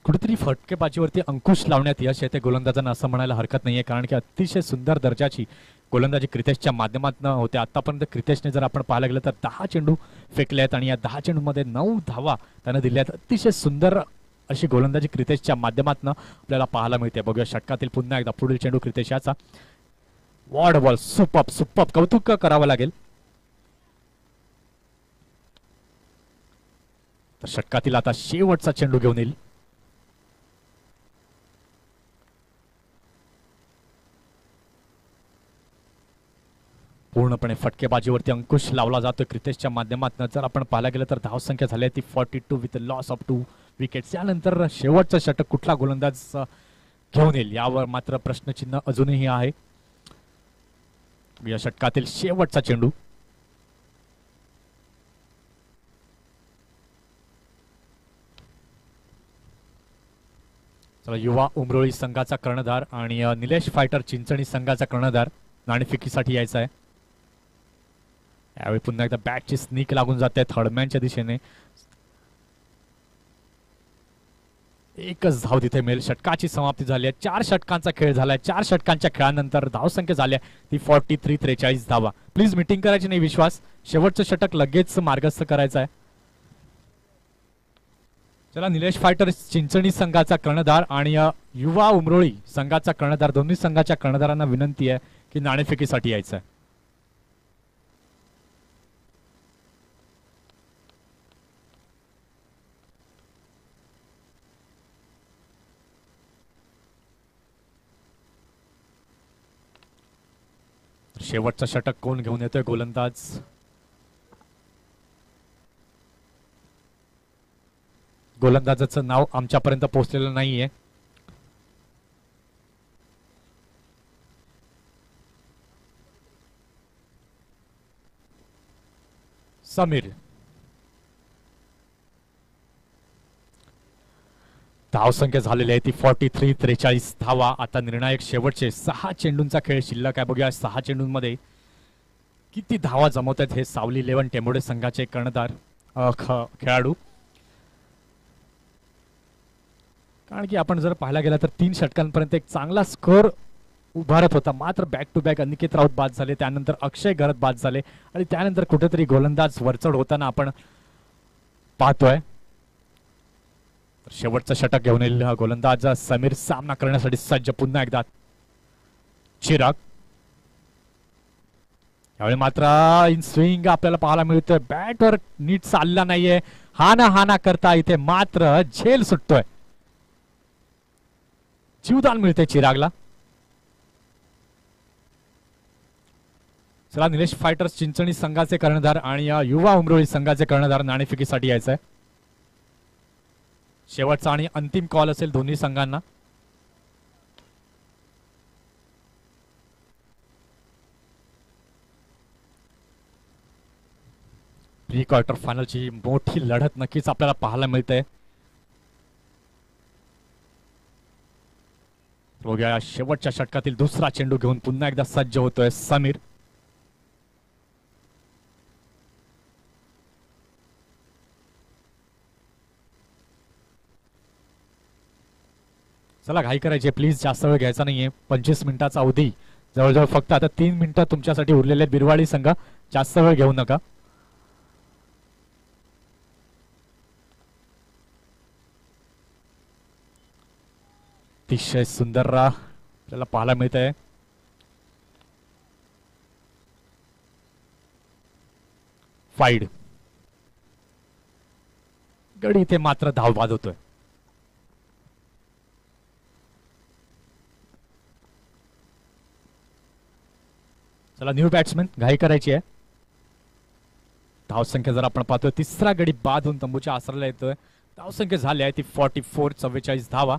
कुठेतरी फटकेबाजीवरती अंकुश लावण्यात यश येते गोलंदाजांना असं म्हणायला हरकत नाहीये. कारण की अतिशय सुंदर दर्जाची गोलंदाजी क्रितेशच्या माध्यमातून होते. आतापर्यंत क्रितेशने जर आपण पाहायला गेलं तर 10 चेंडू फेकले आहेत आणि या 10 चेंडूमध्ये 9 धावा त्यानं दिल्या आहेत. अतिशय सुंदर अशी गोलंदाजी क्रितेशच्या माध्यमातून आपल्याला पाहायला मिळते. बघूया षटकातील पुन्हा एकदा पुढील चेंडू क्रितेश याचा. वॉर्ड बॉल. Superb superb. कौतुक करावं लागेल. तर षटकातील आता शेवटचा चेंडू घेऊन येईल. पूर्णपणे फटकेबाजीवरती अंकुश लावला जातोय क्रितेशच्या माध्यमातून. जर आपण पाहायला गेलं तर धावसंख्या झाली आहे ती 42 विथ लॉस ऑफ 2 विकेट्स. यानंतर शेवटचं षटक कुठला गोलंदाज घेऊन येईल यावर मात्र प्रश्नचिन्ह अजूनही आहे. या षटकातील शेवटचा चेंडू. युवा उमरोळी संघाचा कर्णधार आणि निलेश फायटर चिंचणी संघाचा कर्णधार नाणेफेकीसाठी यायचा आहे. यावेळी पुन्हा एकदा बॅटची स्निक लागून जाते थर्डमॅनच्या दिशेने. एकच धाव तिथे मिळेल. षटकाची समाप्ती झाली आहे. 4 षटकांचा खेळ झालाय. 4 षटकांच्या खेळानंतर धावसंख्या झाली आहे ती 43, 43 धावा. प्लीज मीटिंग करायची नाही विश्वास. शेवटचं षटक लगेच मार्गस्थ करायचं आहे. चला निलेश फायटर चिंचणी संघाचा कर्णधार आणि युवा उमरोळी संघाचा कर्णधार दोन्ही संघाच्या कर्णधारांना विनंती आहे की नाणेफेकीसाठी यायचं आहे. शेवटचा षटक कोण घेऊन येतोय गोलंदाज. गोलंदाजाचं नाव आमच्यापर्यंत पोहोचलेलं नाहीये. समीर. धावसंख्या झालेली आहे ती 43, 43 धावा. आता निर्णायक शेवटचे 6 चेंडूंचा खेळ शिल्लक आहे. बघूया 6 चेंडूंमध्ये किती धावा जमवत आहेत हे सावली 11 टेंबोडे संघाचे कर्णधार खेळाडू. कारण की आपण जर पाहायला गेला तर 3 षटकांपर्यंत एक चांगला स्कोर उभारत होता. मात्र back to back Aniket Raut बाद झाले. त्यानंतर अक्षय गरत बाद झाले आणि त्यानंतर कुठेतरी गोलंदाज वरचढ होताना आपण पाहतोय. शेवटचं षटक घेऊन येईल गोलंदाज समीर. सामना करण्यासाठी सज्ज पुन्हा एकदा चिराग. यावेळी मात्र इन स्विंग आपल्याला पाहायला मिळतोय. बॅटवर नीट चालला नाहीये. हाना करता इथे मात्र झेल सुटतोय. जीवदान मिळते चिरागला. चला निलेश फायटर्स चिंचणी संघाचे कर्णधार आणि या युवा उमरोळी संघाचे कर्णधार नाणेफेकीसाठी यायचंय. शेवटचा आणि अंतिम कॉल असेल दोन्ही संघांना. प्री क्वार्टर फायनलची मोठी लढत नक्कीच आपल्याला पाहायला मिळते. बघूया शेवटच्या षटकातील दुसरा चेंडू घेऊन पुन्हा एकदा सज्ज होतोय समीर. चला घाई करायची प्लीज, जास्त वेळ घ्यायचा नाहीये. 25 मिनिटाचा अवधी जवळजवळ फक्त आता 3 मिनिटं तुमच्यासाठी उरलेले. बिरवाडी संघ जास्त वेळ घेऊ नका. अतिशय सुंदर आपल्याला पाहायला मिळत आहे. फाईड गडी इथे मात्र धाव बाद होतोय. चला न्यू बॅट्समॅन, घाई करायची आहे. धावसंख्या जर आपण पाहतोय तिसरा गडी बाद होऊन तंबूच्या आसराला येतोय. धावसंख्या झाली आहे ती 44, 44 धावा.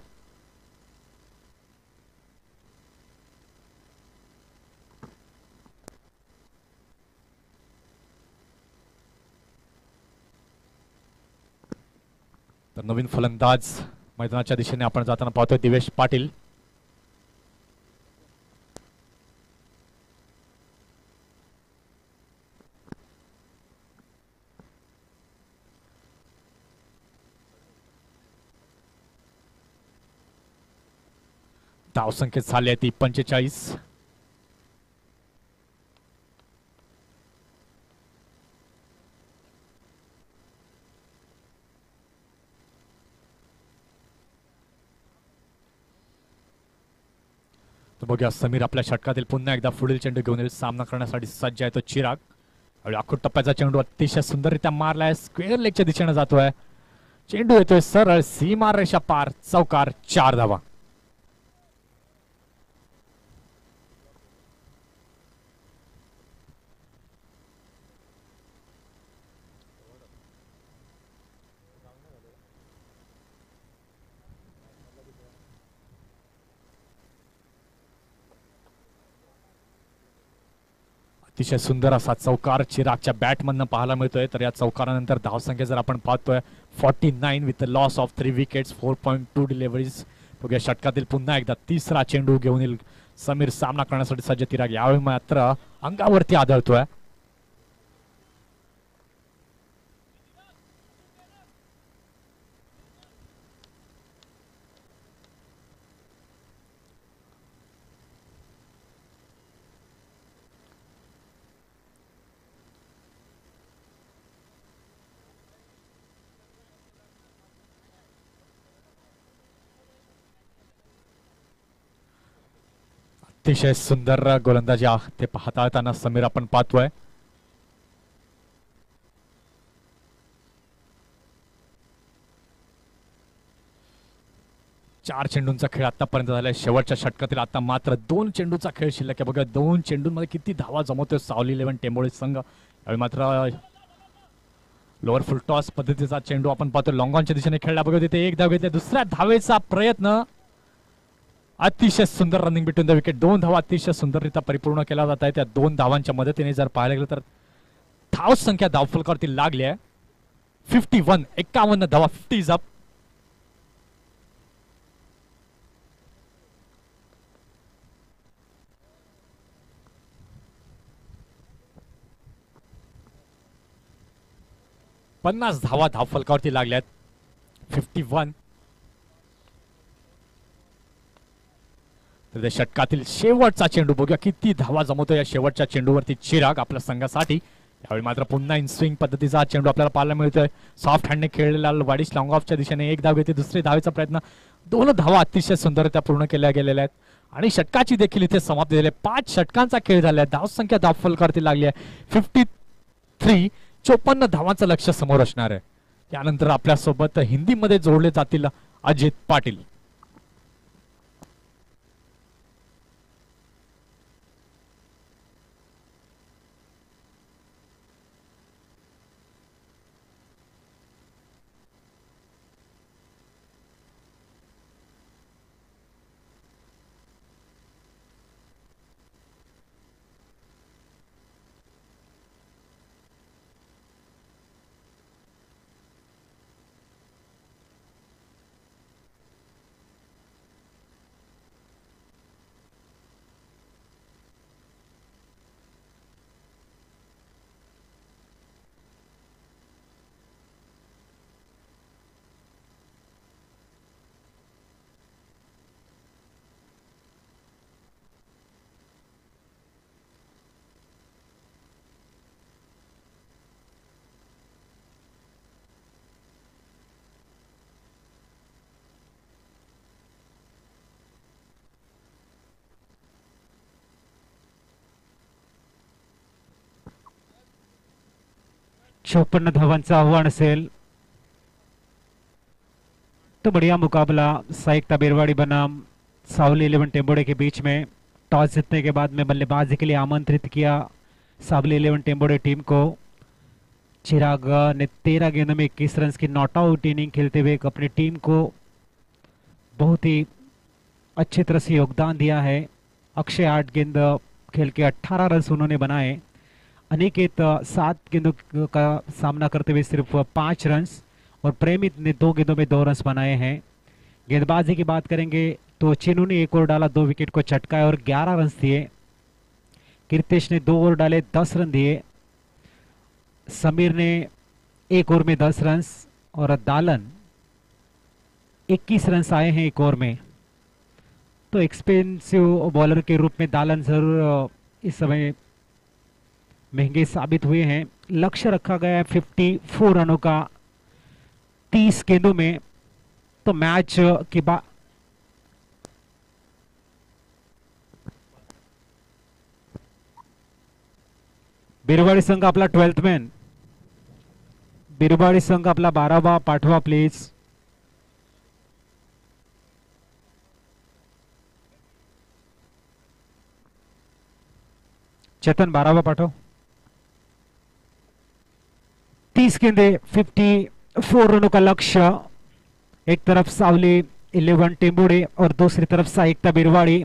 तर नवीन फलंदाज मैदानाच्या दिशेने आपण जाताना पाहतोय दिवेश पाटील. धावसंख्या झाली आहे ती 45. तर बघूया समीर आपल्या षटकातील पुन्हा एकदा पुढील चेंडू घेऊन सामना करण्यासाठी सज्ज आहे तो चिराग. आखूड टप्प्याचा चेंडू अतिशय सुंदररित्या मारलाय. स्क्वेअर लेगच्या दिशेने जातोय. चेंडू येतोय सरळ सीमा रेषा पार, चौकार, 4 धावा. अतिशय सुंदर असा चौकार चिरागच्या बॅटमधनं पाहायला मिळतोय. तर या चौकारानंतर धावसंख्या जर आपण पाहतोय 49 with loss of 3 wickets, 4.2 deliveries. बघूया षटकातील पुन्हा एकदा तिसरा चेंडू घेऊन येईल समीर सामना करण्यासाठी सज्ज. चिराग यावेळी मात्र अंगावरती आदळतोय. अतिशय सुंदर गोलंदाजी ते हाताळताना समीर आपण पाहतोय. चार चेंडूंचा खेळ आतापर्यंत झालाय. शेवटच्या षटकातील आता मात्र 2 चेंडूचा खेळ शिल्लक आहे. बघा 2 चेंडूंमध्ये किती धावा जमवतोय सावली 11 टेंबोळी संघ. यावेळी मात्र लोअर फुल टॉस पद्धतीचा चेंडू आपण पाहतो लॉंग ऑनच्या दिशेने खेळला. बघा तिथे एक धाव घेतली. दुसऱ्या धावेचा प्रयत्न. अतिशय सुंदर रनिंग बिटवीन द विकेट. 2 धावा अतिशय सुंदररित्या परिपूर्ण केला जात आहे. त्या 2 धावांच्या मदतीने जर पाहायला गेलं तर धाव संख्या धावफलकावरती लागली आहे 51. 51 धावा, 50 इज अप. पन्नास धावा धावफलकावरती लागल्यात 51. तर षटकातील शेवटचा चेंडू बघूया किती धावा जमवतो या शेवटच्या चेंडूवरती चिराग आपल्या संघासाठी. यावेळी मात्र पुन्हा इन स्विंग पद्धतीचा हा चेंडू आपल्याला पाहायला मिळतोय. सॉफ्ट हँडने खेळलेला वाडिश लॉंग ऑफच्या दिशेने एक धाव घेते. दुसरी धावेचा प्रयत्न. 2 धावा अतिशय सुंदररित्या पूर्ण केल्या गेलेल्या आहेत आणि षटकाची देखील इथे समाप्ती झाली. 5 षटकांचा खेळ झाला. धाव संख्या धावफलकावरती लागली आहे 53. 54 धावांचं लक्ष समोर असणार आहे. यानंतर आपल्यासोबत हिंदीमध्ये जोडले जातील अजित पाटील. चौपन्न धावांचं आव्हान असेल तो बढ़िया मुकाबला साइक बेरवाड़ी बनाम सावली 11 टेम्बोड़े के बीच में. टॉस जीतने के बाद में बल्लेबाजी के लिए आमंत्रित किया सावली 11 टेम्बोड़े टीम को. चिराग ने 13 गेंदों में 21 रन की नॉट आउट इनिंग खेलते हुए अपनी टीम को बहुत ही अच्छी तरह से योगदान दिया है. अक्षय 8 गेंद खेल के 18 रन उन्होंने बनाए. अनिकेत 7 गेंदों का सामना करते हुए सिर्फ 5 रन और प्रेमित ने 2 गेंदों में 2 रन बनाए हैं. गेंदबाजी की बात करेंगे तो चिनू ने 1 ओवर डाला, 2 विकेट को चटकाया और 11 रन दिए. कीर्तेश ने 2 ओवर डाले, 10 रन दिए. समीर ने 1 ओवर में 10 रन और दालन 21 रन आए हैं 1 ओवर में. तो एक्सपेंसिव बॉलर के रूप में दालन जरूर इस समय महंगे साबित हुए हैं. लक्ष्य रखा गया है 54 रनों का 30 गेंदों में. तो मैच के बाद बिरुवाड़ी संघ आपला 12th मॅन, बिरुवाड़ी संघ आपला 12वा पाठवा प्लीज. चेतन 12वा पाठव. 30 गेंदे 54 रनों का लक्ष्य. एक तरफ सावली 11 टेम्बोड़े और दूसरी तरफ साइकता बिरवाड़ी.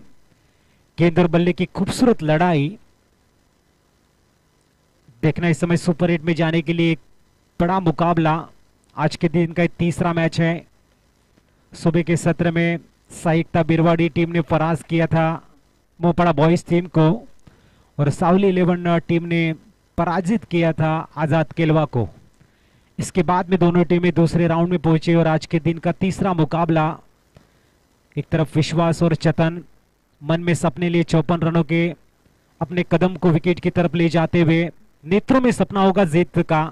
गेंद और बल्ले की खूबसूरत लड़ाई देखना. इस समय सुपर 8 में जाने के लिए एक बड़ा मुकाबला. आज के दिन का तीसरा मैच है. सुबह के सत्र में साइकता बिरवाड़ी टीम ने परास्त किया था मोपड़ा बॉयज टीम को और सावली 11 टीम ने पराजित किया था आजाद केलवा को. इसके बाद में दोनों टीमें दूसरे राउंड में पहुंची और आज के दिन का तीसरा मुकाबला. एक तरफ विश्वास और चतन मन में सपने लिए 54 रनों के अपने कदम को विकेट की तरफ ले जाते हुए. नेत्रों में सपना होगा जीत का,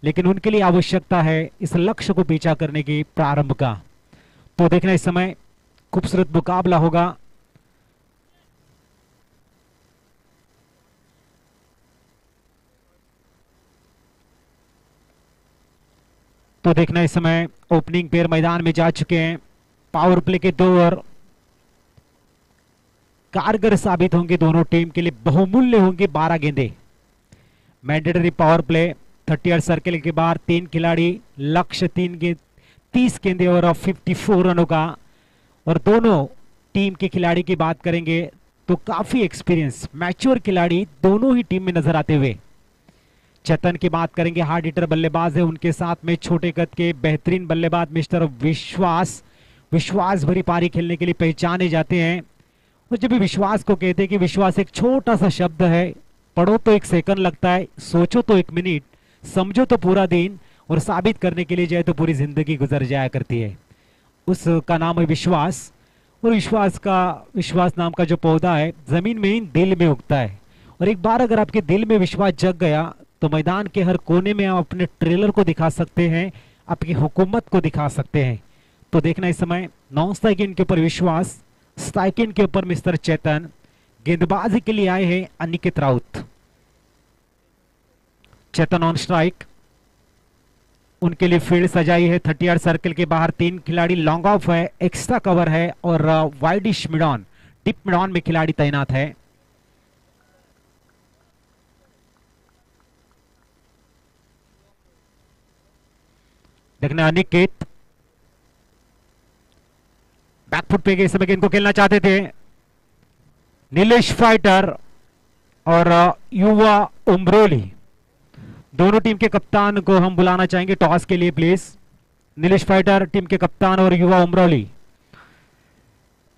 लेकिन उनके लिए आवश्यकता है इस लक्ष्य को पीछा करने की प्रारंभ का. तो देखना इस समय खूबसूरत मुकाबला होगा. तो देखना इस समय ओपनिंग पेयर मैदान में जा चुके हैं. पावर प्ले के 2 ओवर कारगर साबित होंगे दोनों टीम के लिए. बहुमूल्य होंगे 12 गेंदे. मैंडेटरी पावर प्ले 30 सर्किल के बाहर 3 खिलाड़ी. लक्ष्य 30 गेंदे और 54 रनों का. और दोनों टीम के खिलाड़ी की बात करेंगे तो काफी एक्सपीरियंस मैच्योर खिलाड़ी दोनों ही टीम में नजर आते हुए. चेतन की बात करेंगे, हार्ड हिटर बल्लेबाज है. उनके साथ में छोटे कद के बेहतरीन बल्लेबाज मिस्टर विश्वास भरी पारी खेलने के लिए पहचाने जाते हैं. और जब भी विश्वास को कहते हैं कि विश्वास एक छोटा सा शब्द है, पढ़ो तो 1 सेकंड लगता है, सोचो तो 1 मिनट, समझो तो पूरा दिन और साबित करने के लिए जाए तो पूरी जिंदगी गुजर जाया करती है. उसका नाम है विश्वास. और विश्वास नाम का जो पौधा है जमीन में ही दिल में उगता है. और एक बार अगर आपके दिल में विश्वास जग गया तो मैदान के हर कोने में आप अपने ट्रेलर को दिखा सकते हैं, आपकी हुकूमत को दिखा सकते हैं. तो देखना इस समय नॉन स्ट्राइकिंग के ऊपर विश्वास, स्ट्राइकिंग के ऊपर मिस्टर चेतन. गेंदबाजी के लिए आए हैं अनिकेत राउत. चेतन ऑन स्ट्राइक. उनके लिए फील्ड सजाई है। 30 यार्ड सर्कल के बाहर 3 खिलाड़ी, लॉन्ग ऑफ है, एक्स्ट्रा कवर है और वाइडिश मिडॉन, टिप मिडॉन में खिलाड़ी तैनात है। देखना अनिकेत बैकफुट पे इस समय गेंद को खेलना चाहते थे। नीलेश फाइटर और युवा उम्ब्रोली, दोनों टीम के कप्तान को हम बुलाना चाहेंगे टॉस के लिए प्लीज। नीलेश फाइटर टीम के कप्तान और युवा उम्ब्रोली।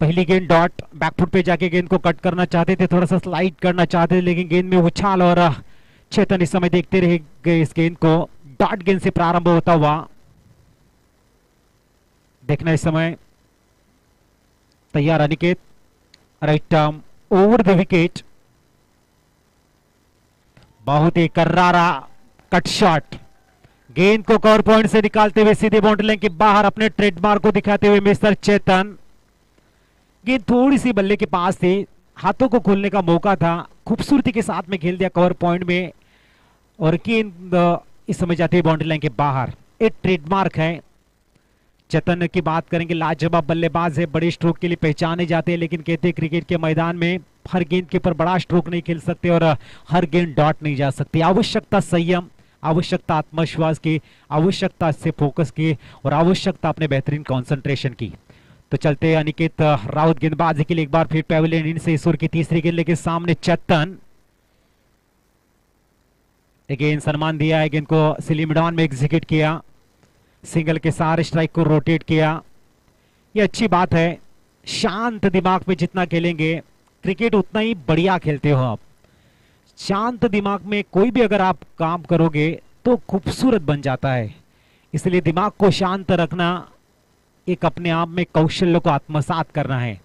पहली गेंद डॉट, बैकफुट पे जाके गेंद को कट करना चाहते थे, थोड़ा सा स्लाइड करना चाहते थे, लेकिन गेंद में उछाल और चेतन इस समय देखते रहे इस गेंद को। डॉट गेंद से प्रारंभ होता हुआ देखना इस समय तैयार Aniket, right arm over the wicket, बहुत ही करारा कट शॉट, गेंद को कवर पॉइंट से निकालते हुए सीधे बाउंड्री लाइन के बाहर अपने ट्रेडमार्क को दिखाते हुए मिस्टर चेतन। गेंद थोड़ी सी बल्ले के पास थी, हाथों को खोलने का मौका था, खूबसूरती के साथ में खेल दिया कवर पॉइंट में और गेंद इस समय जाती है बाउंड्री लाइन के बाहर। एक ट्रेडमार्क है। चेतन की बात करेंगे, लाजवाब बल्लेबाज है, बड़े स्ट्रोक के लिए पहचाने जाते हैं, लेकिन कहते हैं क्रिकेट के मैदान में हर गेंद के ऊपर बड़ा स्ट्रोक नहीं खेल सकते और हर गेंद डॉट नहीं जा सकती। आवश्यकता संयम, आवश्यकता आत्मविश्वास की, आवश्यकता से फोकस की और आवश्यकता अपने बेहतरीन कंसंट्रेशन की। तो चलते अनिकेत राउत गेंदबाजी के लिए एक बार फिर पेविलियन इन से ईश्वर की तीसरी गेंद लेके सामने चेतन। गेंद सम्मान दिया है, गेंद को सिलीमिडॉन में एग्जीक्यूट किया, सिंगल के सहारे स्ट्राइक को रोटेट किया। ये अच्छी बात है, शांत दिमाग में जितना खेलेंगे क्रिकेट उतना ही बढ़िया खेलते हो आप। शांत दिमाग में कोई भी अगर आप काम करोगे तो खूबसूरत बन जाता है, इसलिए दिमाग को शांत रखना एक अपने आप में कौशल्य को आत्मसात करना है।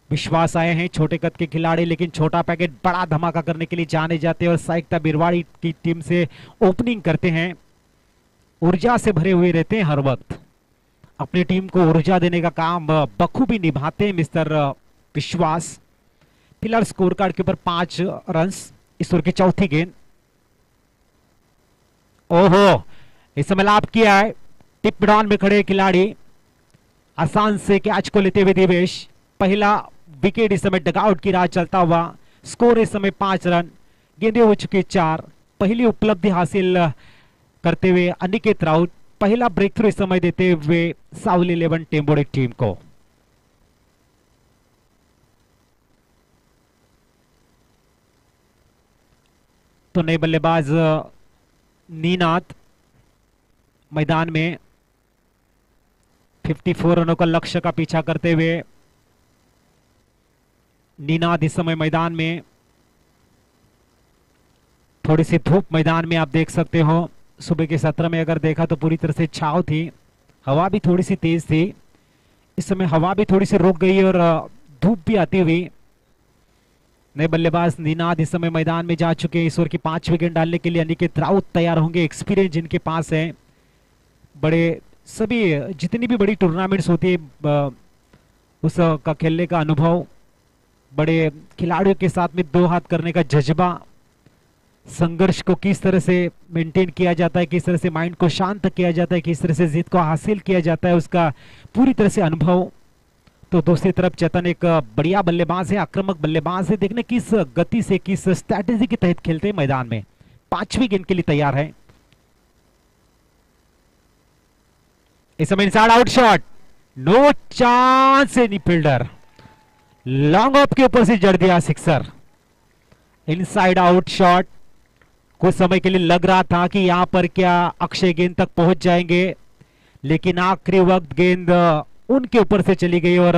विश्वास आए हैं छोटे कद के खिलाड़ी, लेकिन छोटा पैकेट बड़ा धमाका करने के लिए जाने जाते हैं और साइकता बिरवाड़ी की टीम से ओपनिंग करते हैं, ऊर्जा से भरे हुए रहते हैं, हर वक्त अपनी टीम को ऊर्जा देने का काम बखूबी निभाते हैं मिस्टर विश्वास। फिलहाल स्कोर कार्ड के ऊपर 5 रन। ईश्वर की चौथी गेंद, ओहो इस समय लाभ किया है, टिप मिडॉन में खड़े खिलाड़ी आसान से कैच को लेते हुए दिवेश। पहला विकेट इस समय डगआउट की राह चलता हुआ, स्कोर इस समय 5 रन, गेंदें हो चुकी 4। पहली उपलब्धि हासिल करते हुए अनिकेत राउत पहला ब्रेक थ्रू इस समय देते हुए साउल 11 टेम्बोड़े टीम को। तो नए बल्लेबाज नीनाद मैदान में 54 रनों का लक्ष्य का पीछा करते हुए नीनाद इस समय मैदान में। थोड़ी सी धूप मैदान में आप देख सकते हो, सुबह के 17 में अगर देखा तो पूरी तरह से छाव थी, हवा भी थोड़ी सी तेज थी, इस समय हवा भी थोड़ी सी रुक गई और धूप भी आती हुई। नए बल्लेबाज नीनाद इस समय मैदान में जा चुके हैं। ईश्वर की 5 विकेट डालने के लिए अनिकेत राउत तैयार होंगे, एक्सपीरियंस जिनके पास है, बड़े सभी जितनी भी बड़ी टूर्नामेंट्स होती है उसका खेलने का अनुभव, बड़े खिलाड़ियों के साथ में 2 हाथ करने का जज्बा, संघर्ष को किस तरह से मेंटेन किया जाता है, किस तरह से माइंड को शांत किया जाता है, किस तरह से जीत को हासिल किया जाता है, उसका पूरी तरह से अनुभव। तो दूसरी तरफ चेतन एक बढ़िया बल्लेबाज है, आक्रामक बल्लेबाज है, देखने किस गति से किस स्ट्रैटेजी के तहत खेलते हैं मैदान में। 5वीं गेंद के लिए तैयार है। इस समय inside out shot, no chance any fielder, long off के ऊपर से जड़ दिया सिक्सर। इनसाइड आउट शॉट, कुछ समय के लिए लग रहा था कि यहां पर क्या अक्षय गेंद तक पहुंच जाएंगे, लेकिन आखिरी वक्त गेंद उनके ऊपर से चली गई और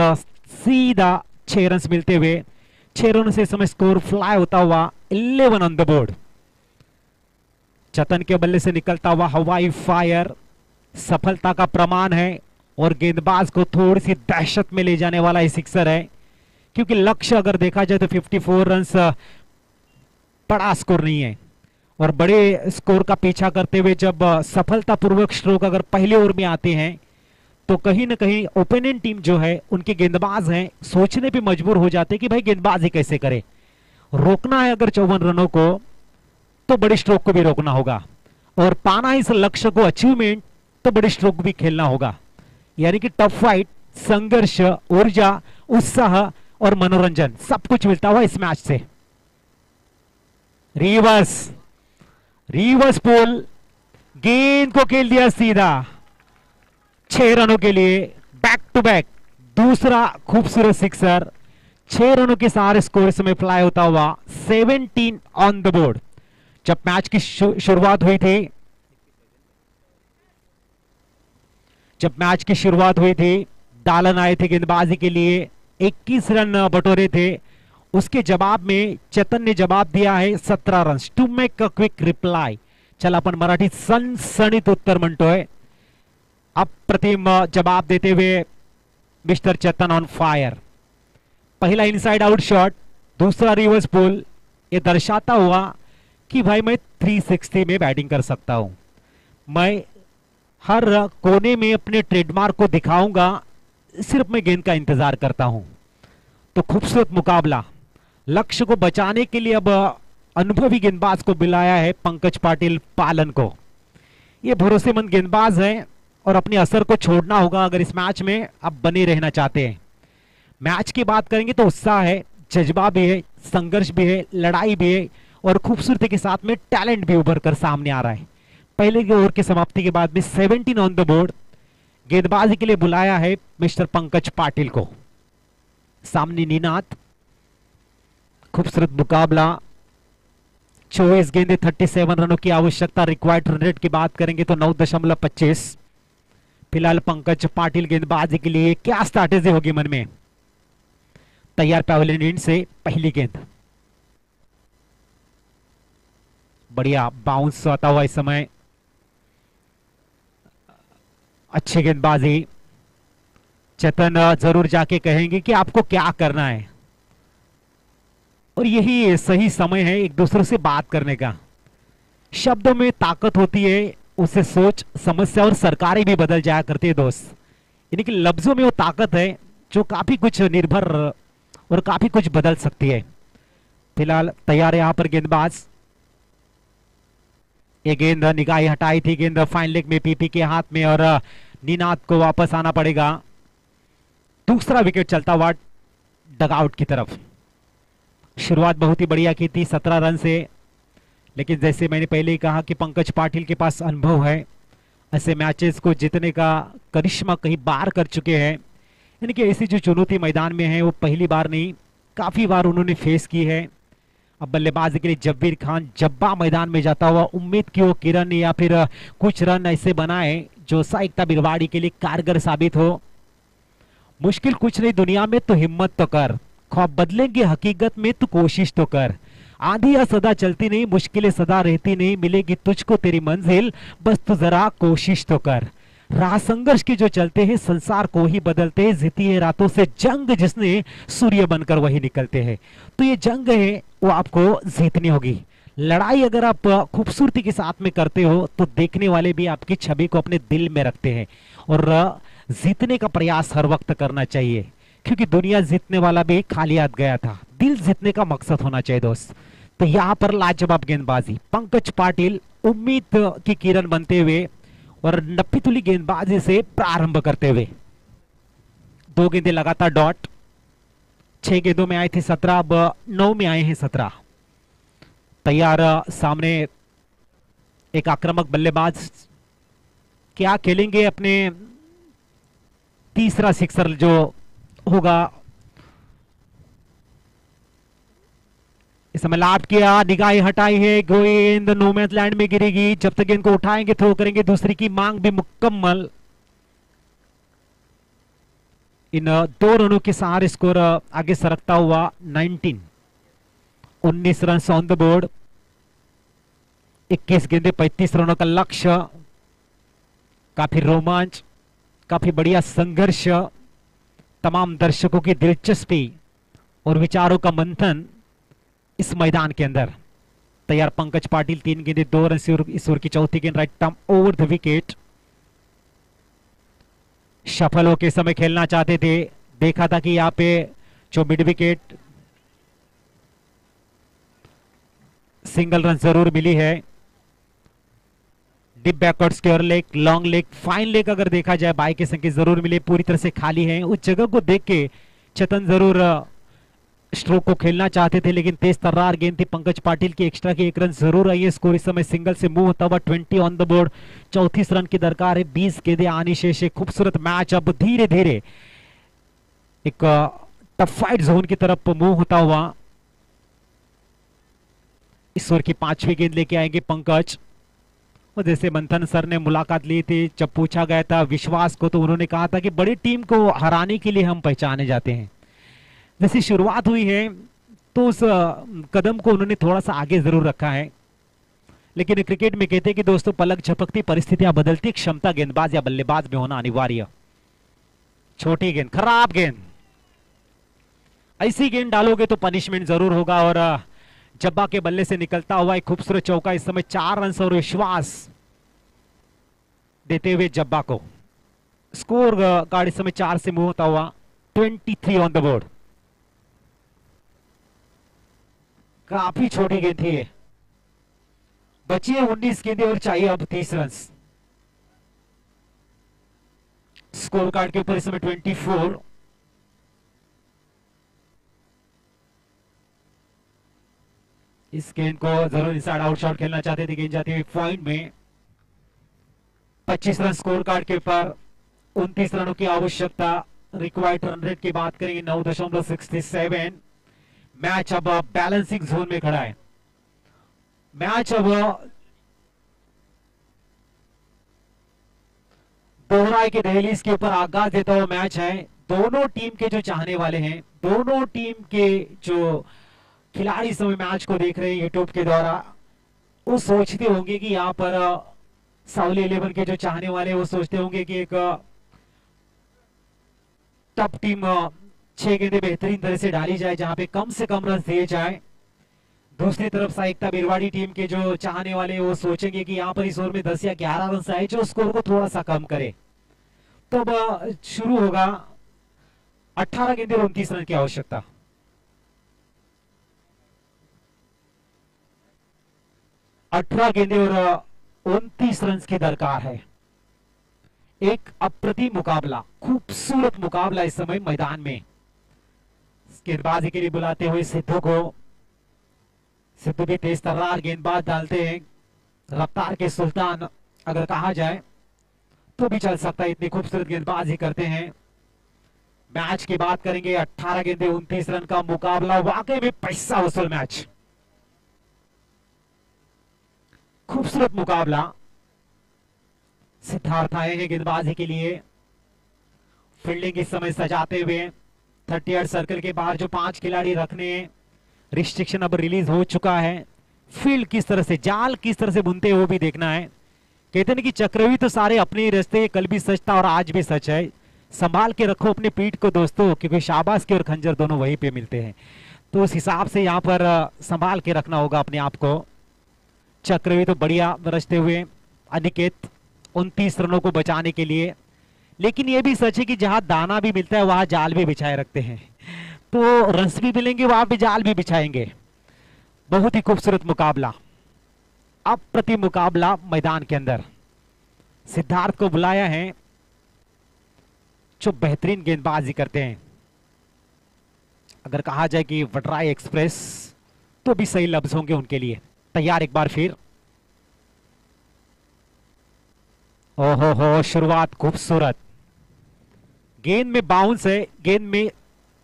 सीधा 6 रन मिलते हुए 6 रन से समय स्कोर फ्लाई होता हुआ 11 ऑन द बोर्ड। चेतन के बल्ले से निकलता हुआ हवाई फायर सफलता का प्रमाण है और गेंदबाज को थोड़ी सी दहशत में ले जाने वाला ये सिक्सर है, क्योंकि लक्ष्य अगर देखा जाए तो 54 रन बड़ा स्कोर नहीं है और बड़े स्कोर का पीछा करते हुए जब सफलतापूर्वक स्ट्रोक अगर पहले ओवर में आते हैं तो कहीं ना कहीं ओपोनेंट टीम जो है उनके गेंदबाज हैं सोचने पे मजबूर हो जाते हैं कि भाई गेंदबाजी कैसे करे, रोकना है अगर 54 रनों को तो बड़े स्ट्रोक को भी रोकना होगा। और पाना इस लक्ष्य को अचीवमेंट तो बड़े स्ट्रोक भी खेलना होगा, यानी कि टफ फाइट, संघर्ष, ऊर्जा, उत्साह और मनोरंजन सब कुछ मिलता हुआ इस मैच से। रिवर्स रिवर्स पुल, गेंद को खेल दिया सीधा 6 रनों के लिए, बैक टू बैक दूसरा खूबसूरत सिक्सर। 6 रनों के सहारे स्कोर समय फ्लाई होता हुआ 17 ऑन द बोर्ड। जब मैच की शुरुआत हुई थी, डालन आए थे गेंदबाजी के लिए, 21 रन बटोरे थे। उसके जवाब में चेतन ने जवाब दिया है 17 run to make a quick reply. चला आपण मराठी सणसणीत उत्तर म्हणतोय। अप्रतिम जवाब देते हुए मिस्टर चेतन ऑन फायर। पहला इनसाइड आउट शॉट, दूसरा रिवर्स पुल, ये दर्शाता हुआ कि भाई मैं 360 में बैटिंग कर सकता हूं, मैं हर कोने में अपने ट्रेडमार्क को दिखाऊंगा, सिर्फ मैं गेंद का इंतजार करता हूं। तो खूबसूरत मुकाबला। लक्ष्य को बचाने के लिए अब अनुभवी गेंदबाज को बुलाया है पंकज पाटिल पालन को। ये भरोसेमंद गेंदबाज है और अपने असर को छोड़ना होगा अगर इस मैच में आप बने रहना चाहते हैं। मैच की बात करेंगे तो उत्साह है, जज्बा भी है, संघर्ष भी है, लड़ाई भी है और खूबसूरती के साथ में टैलेंट भी उभर कर सामने आ रहा है। पहले के ओवर की समाप्ति के बाद में 17 ऑन द बोर्ड गेंदबाजी के लिए बुलाया है मिस्टर पंकज पाटिल को। सामने निनाद, खूबसूरत मुकाबला। 24 गेंदे 37 रनों की आवश्यकता। रिक्वायर्ड रन रेट की बात करेंगे तो 9.25। फिलहाल पंकज पाटिल गेंदबाजी के लिए क्या स्ट्रैटेजी होगी मन में? तैयार पैवेलियन एंड से पहली गेंद, बढ़िया बाउंस आता हुआ इस समय, अच्छी गेंदबाजी। चेतन जरूर जाके कहेंगे कि आपको क्या करना है और यही सही समय है एक दूसरे से बात करने का। शब्दों में ताकत होती है, उससे सोच, समस्या और सरकारें भी बदल जाया करती है दोस्त। यानी कि लफ्जों में वो ताकत है जो काफी कुछ निर्भर और काफी कुछ बदल सकती है। फिलहाल तैयार है यहां पर गेंदबाज। ये गेंद निगाहें हटाई थी, गेंद फाइन लेग में पीपी के हाथ में और निनाद को वापस आना पड़ेगा। दूसरा विकेट चलता हुआ डगआउट की तरफ। शुरुआत बहुत ही बढ़िया की थी 17 रन से, लेकिन जैसे मैंने पहले ही कहा कि पंकज पाटिल के पास अनुभव है, ऐसे मैचेस को जीतने का करिश्मा कई बार कर चुके हैं। यानी कि ऐसी जो चुनौती मैदान में है वो पहली बार नहीं, काफी बार उन्होंने फेस की है। अब बल्लेबाजी के लिए जब्बीर खान जब्बा मैदान में जाता हुआ, उम्मीद की वो किरण या फिर कुछ रन ऐसे बनाए जो साइकता बिरवाड़ी के लिए कारगर साबित हो। मुश्किल कुछ नहीं दुनिया में तो हिम्मत तो कर, ख्वाब बदलेंगे हकीकत में तो कोशिश तो कर। आंधियां सदा चलती नहीं, मुश्किलें सदा रहती नहीं, मिलेगी तुझको तेरी मंजिल, बस तू जरा कोशिश तो कर। राह संघर्ष के जो चलते हैं संसार को ही बदलते हैं, जीती है रातों से जंग जिसने सूर्य बनकर वही निकलते हैं। तो ये जंग है वो आपको जीतनी होगी। लड़ाई अगर आप खूबसूरती के साथ में करते हो तो देखने वाले भी आपकी छवि को अपने दिल में रखते हैं और जीतने का प्रयास हर वक्त करना चाहिए, क्योंकि दुनिया जीतने वाला भी खाली हाथ गया था, दिल जीतने का मकसद होना चाहिए दोस्त। तो यहां पर लाजवाब गेंदबाजी, पंकज पाटिल उम्मीद की किरण बनते हुए और नप्पी तुली गेंदबाजी से प्रारंभ करते हुए 2 गेंदें लगातार डॉट। 6 गेंदों में आए थे 17, अब 9 में आए हैं 17। तैयार सामने एक आक्रामक बल्लेबाज, क्या खेलेंगे अपने तीसरा सिक्सर जो होगा। इस समय लाभ किया, निगाहें हटाई है, गेंद नो मैच लैंड में गिरेगी। जब तक गेंद को उठाएंगे थ्रो करेंगे, दूसरी की मांग भी मुकम्मल। इन 2 रनों के सहारे स्कोर आगे सरकता हुआ 19 रन ऑन द बोर्ड। 21 गेंदे 35 रनों का लक्ष्य। काफी रोमांच, काफी बढ़िया संघर्ष, तमाम दर्शकों की दिलचस्पी और विचारों का मंथन इस मैदान के अंदर। तैयार पंकज पाटिल 3 गेंदे 2 रन से इस ओवर की चौथी गेंद right term over the wicket. सफल होकर समय खेलना चाहते थे, देखा था कि यहाँ पे जो मिड विकेट सिंगल रन जरूर मिली है। Deep backward square leg, long leg, fine leg अगर देखा जाए बाई के संकेत जरूर मिले, पूरी तरह से खाली है। उस जगह को देख के चेतन जरूर स्ट्रोक को खेलना चाहते थे, लेकिन तेज तर्रार गेंद थी पंकज पाटिल की, एक्स्ट्रा की एक रन जरूर आई है। स्कोर इस समय सिंगल से मूव होता हुआ 20 ऑन द बोर्ड, 34 रन की दरकार है, 20 गेंदें आनी शेष है। खूबसूरत मैच अब धीरे धीरे एक टफ फाइट जोन की तरफ मूव होता हुआ। इस ओवर की 5वीं गेंद लेके आएंगे पंकज। और जैसे मंथन सर ने मुलाकात ली थी, जब पूछा गया था विश्वास को, तो उन्होंने कहा था कि बड़ी टीम को हराने के लिए हम पहचाने जाते हैं। जैसी शुरुआत हुई है तो उस कदम को उन्होंने थोड़ा सा आगे जरूर रखा है, लेकिन क्रिकेट में कहते हैं कि दोस्तों पलक झपकती, परिस्थितियां बदलती, क्षमता गेंदबाज या बल्लेबाज में होना अनिवार्य। छोटी गेंद, खराब गेंद, ऐसी गेंद डालोगे तो पनिशमेंट जरूर होगा। और जब्बा के बल्ले से निकलता हुआ एक खूबसूरत चौका, इस समय 4 रन और विश्वास देते हुए जब्बा को। स्कोर कार्ड इस समय 4 से मूव होता हुआ, 23 ऑन द बोर्ड। काफी छोटी गेंद थी, बची है 19 गेंदें और चाहिए अब 30 रन। स्कोर कार्ड के ऊपर इस समय 24। इस गेंद को जरूर इनसाइड आउट शॉट खेलना चाहते थे, गेंद जाती हुई पॉइंट में। 25 रन स्कोर कार्ड के ऊपर, 29 रनों की आवश्यकता। रिक्वायर्ड रन रेट की बात करेंगे 9.67। मैच अब बैलेंसिंग जोन में खड़ा है। मैच अब दोहराए के दहलीज के ऊपर आगाज देता हुआ मैच है। दोनों टीम के जो चाहने वाले हैं, दोनों टीम के जो खिलाड़ी समय मैच को देख रहे हैं यूट्यूब के द्वारा, वो सोचते होंगे कि यहाँ पर साउली 11 के जो चाहने वाले वो सोचते होंगे कि एक टॉप टीम 6 गेंदें बेहतरीन तरह से डाली जाए, जहां पे कम से कम रन दिए जाए। दूसरी तरफ साइकता बिरवाड़ी टीम के जो चाहने वाले वो सोचेंगे कि यहाँ पर इस ओवर में 10 या 11 रन आए जो स्कोर को थोड़ा सा कम करे। तो अब शुरू होगा 18 गेंदें और 29 रन की आवश्यकता। अठारह गेंदें और 29 रन की दरकार है। एक अप्रतिम मुकाबला, खूबसूरत मुकाबला इस समय मैदान में। गेंदबाजी के लिए बुलाते हुए सिद्धू को, सिद्धू भी तेज तर्रार गेंदबाज डालते हैं, रफ्तार के सुल्तान अगर कहा जाए तो भी चल सकता है, इतनी खूबसूरत गेंदबाजी करते हैं। मैच की बात करेंगे, 18 गेंदें 29 रन का मुकाबला, वाकई में पैसा वसूल मैच, खूबसूरत मुकाबला। सिद्धार्थ आए हैं गेंदबाजी के लिए, फील्डिंग इस समय सजाते हुए। 38 सर्कल के बाहर जो 5 खिलाड़ी रखने हैं, रिस्ट्रिक्शन अब रिलीज हो चुका है। फील्ड किस तरह से, जाल किस तरह से बुनते हैं वो भी देखना है। कहते हैं कि चक्रव्यूह तो सारे अपने ही रस्ते, कल भी सच था और आज भी सच है। संभाल के रखो अपने पीठ को दोस्तों, क्योंकि शाबाश के और खंजर दोनों वहीं पे मिलते हैं। तो उस हिसाब से यहाँ पर संभाल के रखना होगा अपने आप को। चक्रव्यूह तो बढ़िया रचते हुए अनिकेत 29 रनों को बचाने के लिए, लेकिन यह भी सच है कि जहां दाना भी मिलता है वहां जाल भी बिछाए रखते हैं, तो रन्स भी मिलेंगे वहां पे जाल भी बिछाएंगे। बहुत ही खूबसूरत मुकाबला, अप्रतिम मुकाबला मैदान के अंदर। सिद्धार्थ को बुलाया है जो बेहतरीन गेंदबाजी करते हैं। अगर कहा जाए कि वडराई एक्सप्रेस तो भी सही लफ्ज होंगे उनके लिए। तैयार एक बार फिर, ओहो हो, शुरुआत खूबसूरत। गेंद में बाउंस है, गेंद में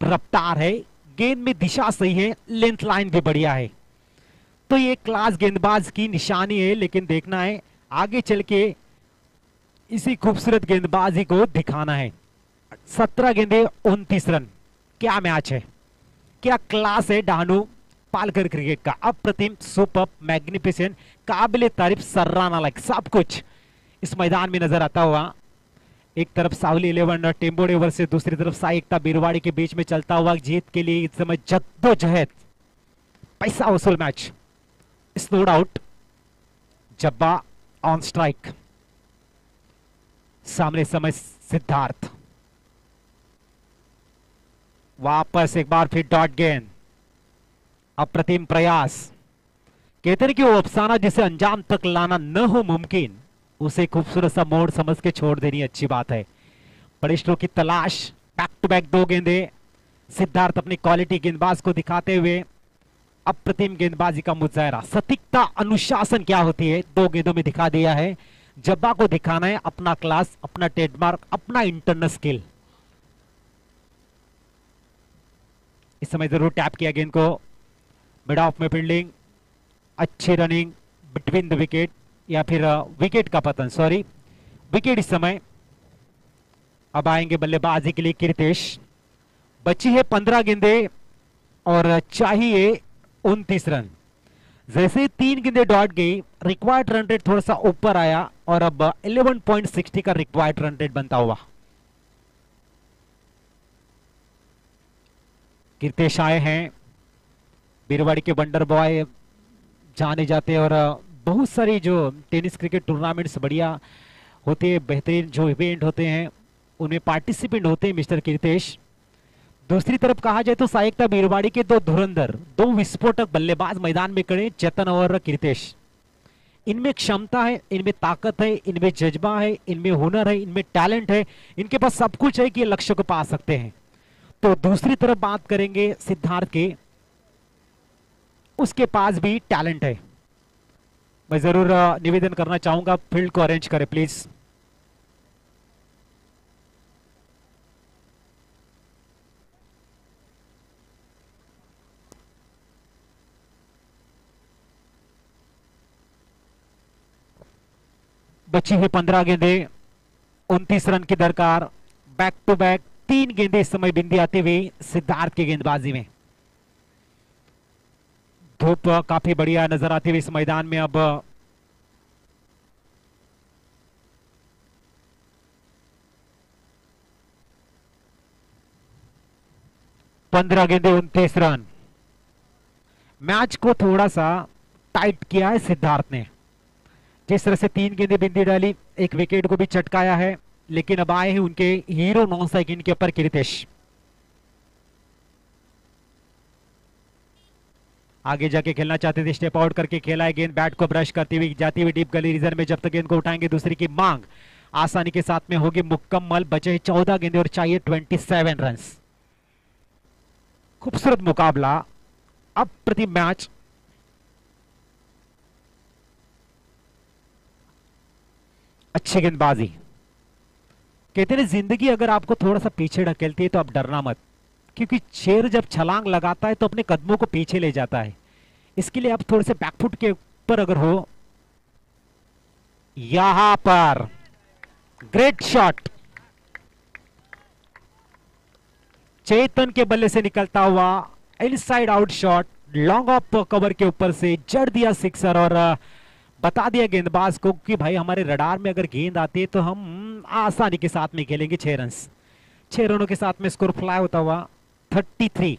रफ्तार है, गेंद में दिशा सही है, लेंथ लाइन भी बढ़िया है। तो ये क्लास गेंदबाज की निशानी है, लेकिन देखना है आगे चल के इसी खूबसूरत गेंदबाजी को दिखाना है। 17 गेंदें 29 रन, क्या मैच है, क्या क्लास है डानू पालकर क्रिकेट का। अप्रतिम, सुपर, मैग्निफिसेंट, काबिले तारीफ, सर्राना लायक सब कुछ इस मैदान में नजर आता हुआ। एक तरफ सावली 11 टेम्बोडे ओवर से, दूसरी तरफ साई एकता बिरवाड़ी के बीच में चलता हुआ जीत के लिए इस समय जद्दोजहद, पैसा वसूल match. Slowed out, Jabba on strike, सामने समय सिद्धार्थ, वापस एक बार फिर डॉट गेंद। अप्रतिम प्रयास, कहते हैं कि वो अफसाना जिसे अंजाम तक लाना न हो मुमकिन, उसे खूबसूरत सा मोड़ समझ के छोड़ देनी अच्छी बात है। बड़े स्ट्रोक की तलाश, बैक टू बैक 2 गेंदे। सिद्धार्थ अपनी क्वालिटी गेंदबाज को दिखाते हुए अप्रतिम गेंदबाजी का मुजाहरा, सटीकता, अनुशासन क्या होती है 2 गेंदों में दिखा दिया है। जब्बा को दिखाना है अपना क्लास, अपना ट्रेडमार्क, अपना इंटरनल स्किल। इस समय जरूर टैप किया गेंद को, मिड ऑफ में फील्डिंग, अच्छी रनिंग बिटवीन द विकेट, या फिर विकेट का पतन, सॉरी विकेट इस समय। अब आएंगे बल्लेबाजी के लिए कीर्तेश। बची है 15 गेंदे और चाहिए 29 रन। जैसे 3 गेंदे डॉट गई, रिक्वायर्ड रन रेट थोड़ा सा ऊपर आया और अब 11.60 का रिक्वायर्ड रन रेट बनता हुआ। कीर्तेश आए हैं, बीरवाड़ी के वंडर बॉय जाने जाते हैं, और बहुत सारी जो टेनिस क्रिकेट टूर्नामेंट्स बढ़िया होते हैं, बेहतरीन जो इवेंट होते हैं उनमें पार्टिसिपेंट होते हैं मिस्टर कीर्तेश। दूसरी तरफ कहा जाए तो सायकता बीरवाड़ी के 2 धुरंधर, 2 विस्फोटक बल्लेबाज मैदान में खड़े, चेतन और कीर्तेश। इनमें क्षमता है, इनमें ताकत है, इनमें जज्बा है, इनमें हुनर है, इनमें टैलेंट है, इनके पास सब कुछ है कि ये लक्ष्य को पा सकते हैं। तो दूसरी तरफ बात करेंगे सिद्धार्थ के, उसके पास भी टैलेंट है। मैं जरूर निवेदन करना चाहूंगा फील्ड को अरेंज करें प्लीज। बची है 15 गेंदे, 29 रन की दरकार। बैक टू बैक 3 गेंदे इस समय बिंदी आते हुए सिद्धार्थ की गेंदबाजी में। धूप काफी बढ़िया नजर आती हुई इस मैदान में। अब पंद्रह गेंदे 29 रन। मैच को थोड़ा सा टाइट किया है सिद्धार्थ ने। जिस तरह से 3 गेंदे बिंदी डाली, एक विकेट को भी चटकाया है, लेकिन अब आए हैं उनके हीरो नॉन स्ट्राइक के ऊपर कीर्तेश। आगे जाके खेलना चाहते थे, स्टेप आउट करके खेला है गेंद, बैट को ब्रश करती हुई जाती हुई डीप गली रीजन में। जब तक गेंद को उठाएंगे दूसरी की मांग आसानी के साथ में होगी मुकम्मल। बचे 14 गेंदे और चाहिए 27 रन। खूबसूरत मुकाबला, अप्रतिम मैच। अच्छी गेंदबाजी। कहते हैं जिंदगी अगर आपको थोड़ा सा पीछे ढकेलती है तो आप डरना मत, क्योंकि शेर जब छलांग लगाता है तो अपने कदमों को पीछे ले जाता है। इसके लिए आप थोड़े से बैकफुट के ऊपर अगर हो। यहां पर ग्रेट शॉट, चेतन के बल्ले से निकलता हुआ inside out shot, long off cover के ऊपर से जड़ दिया सिक्सर। और बता दिया गेंदबाज को कि भाई हमारे रडार में अगर गेंद आती है तो हम आसानी के साथ में खेलेंगे। 6 रन, 6 रनों के साथ में स्कोर फ्लाई होता हुआ 33।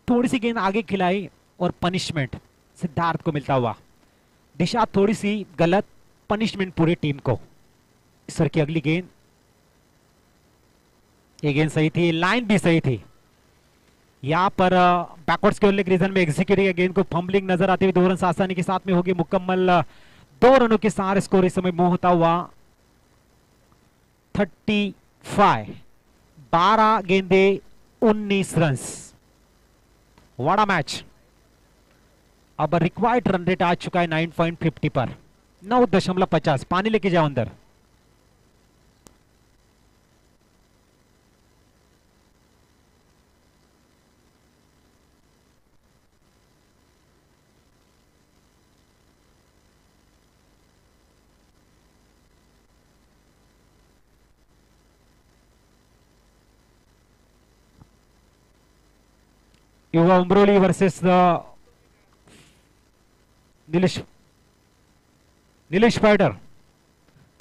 थोड़ी सी गेंद आगे खिलाई और पनिशमेंट सिद्धार्थ को मिलता हुआ। दिशा थोड़ी सी गलत, पनिशमेंट पूरी टीम को। इस की अगली गेंद, ये गेंद सही थी, लाइन भी सही थी। यहां पर बैकवर्ड्स के उल्लेख रीजन में एग्जीक्यूट किया गेंद को, फंबलिंग नजर आती हुई 2 रन आसानी के साथ में होगी मुकम्मल। 2 रनों के सारे स्कोर इस समय मुंह होता हुआ 35। 12 गेंदे 19 रन। What a match. अब रिक्वायर्ड रन रेट आ चुका है 9.50 पर, 9.50। पानी लेके जाओ अंदर। युवा उमरोली वर्सेस निलेश फायटर।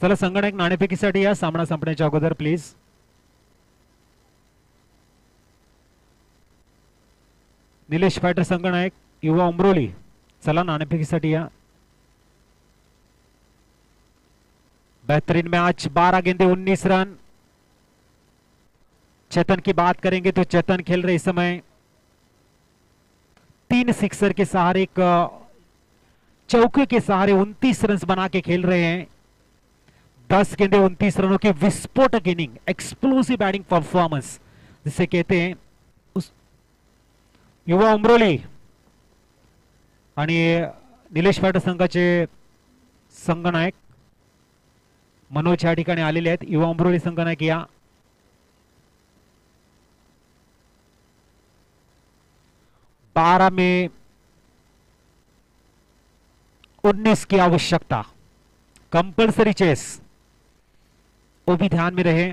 चला संगणक नाणेफेकीसाठी या, सामना संपण्याच्या अगोदर प्लीज। निलेश फायटर संगणक, युवा उमरोली, चला नाणेफेकीसाठी या। बेहतरीन मैच, 12 गेंदे 19 रन। चेतन की बात करेंगे तो चेतन खेल रहे इस समय 3 सिक्सर के सहारे, एक चौके के सहारे 29 रन बना के खेल रहे हैं। 10 गेंदे 29 रनों की विस्फोटक इनिंग, एक्सप्लोसिव बैटिंग परफॉर्मेंस जिसे कहते हैं उस युवा उमरोली आणि निलेश पाटील संघाचे संघनायक मनोज या ठिकाणी आलेले आहेत. युवा उमरोली संघनायक या 12 में 19 की आवश्यकता, कंपल्सरी चेस, वो भी ध्यान में रहे.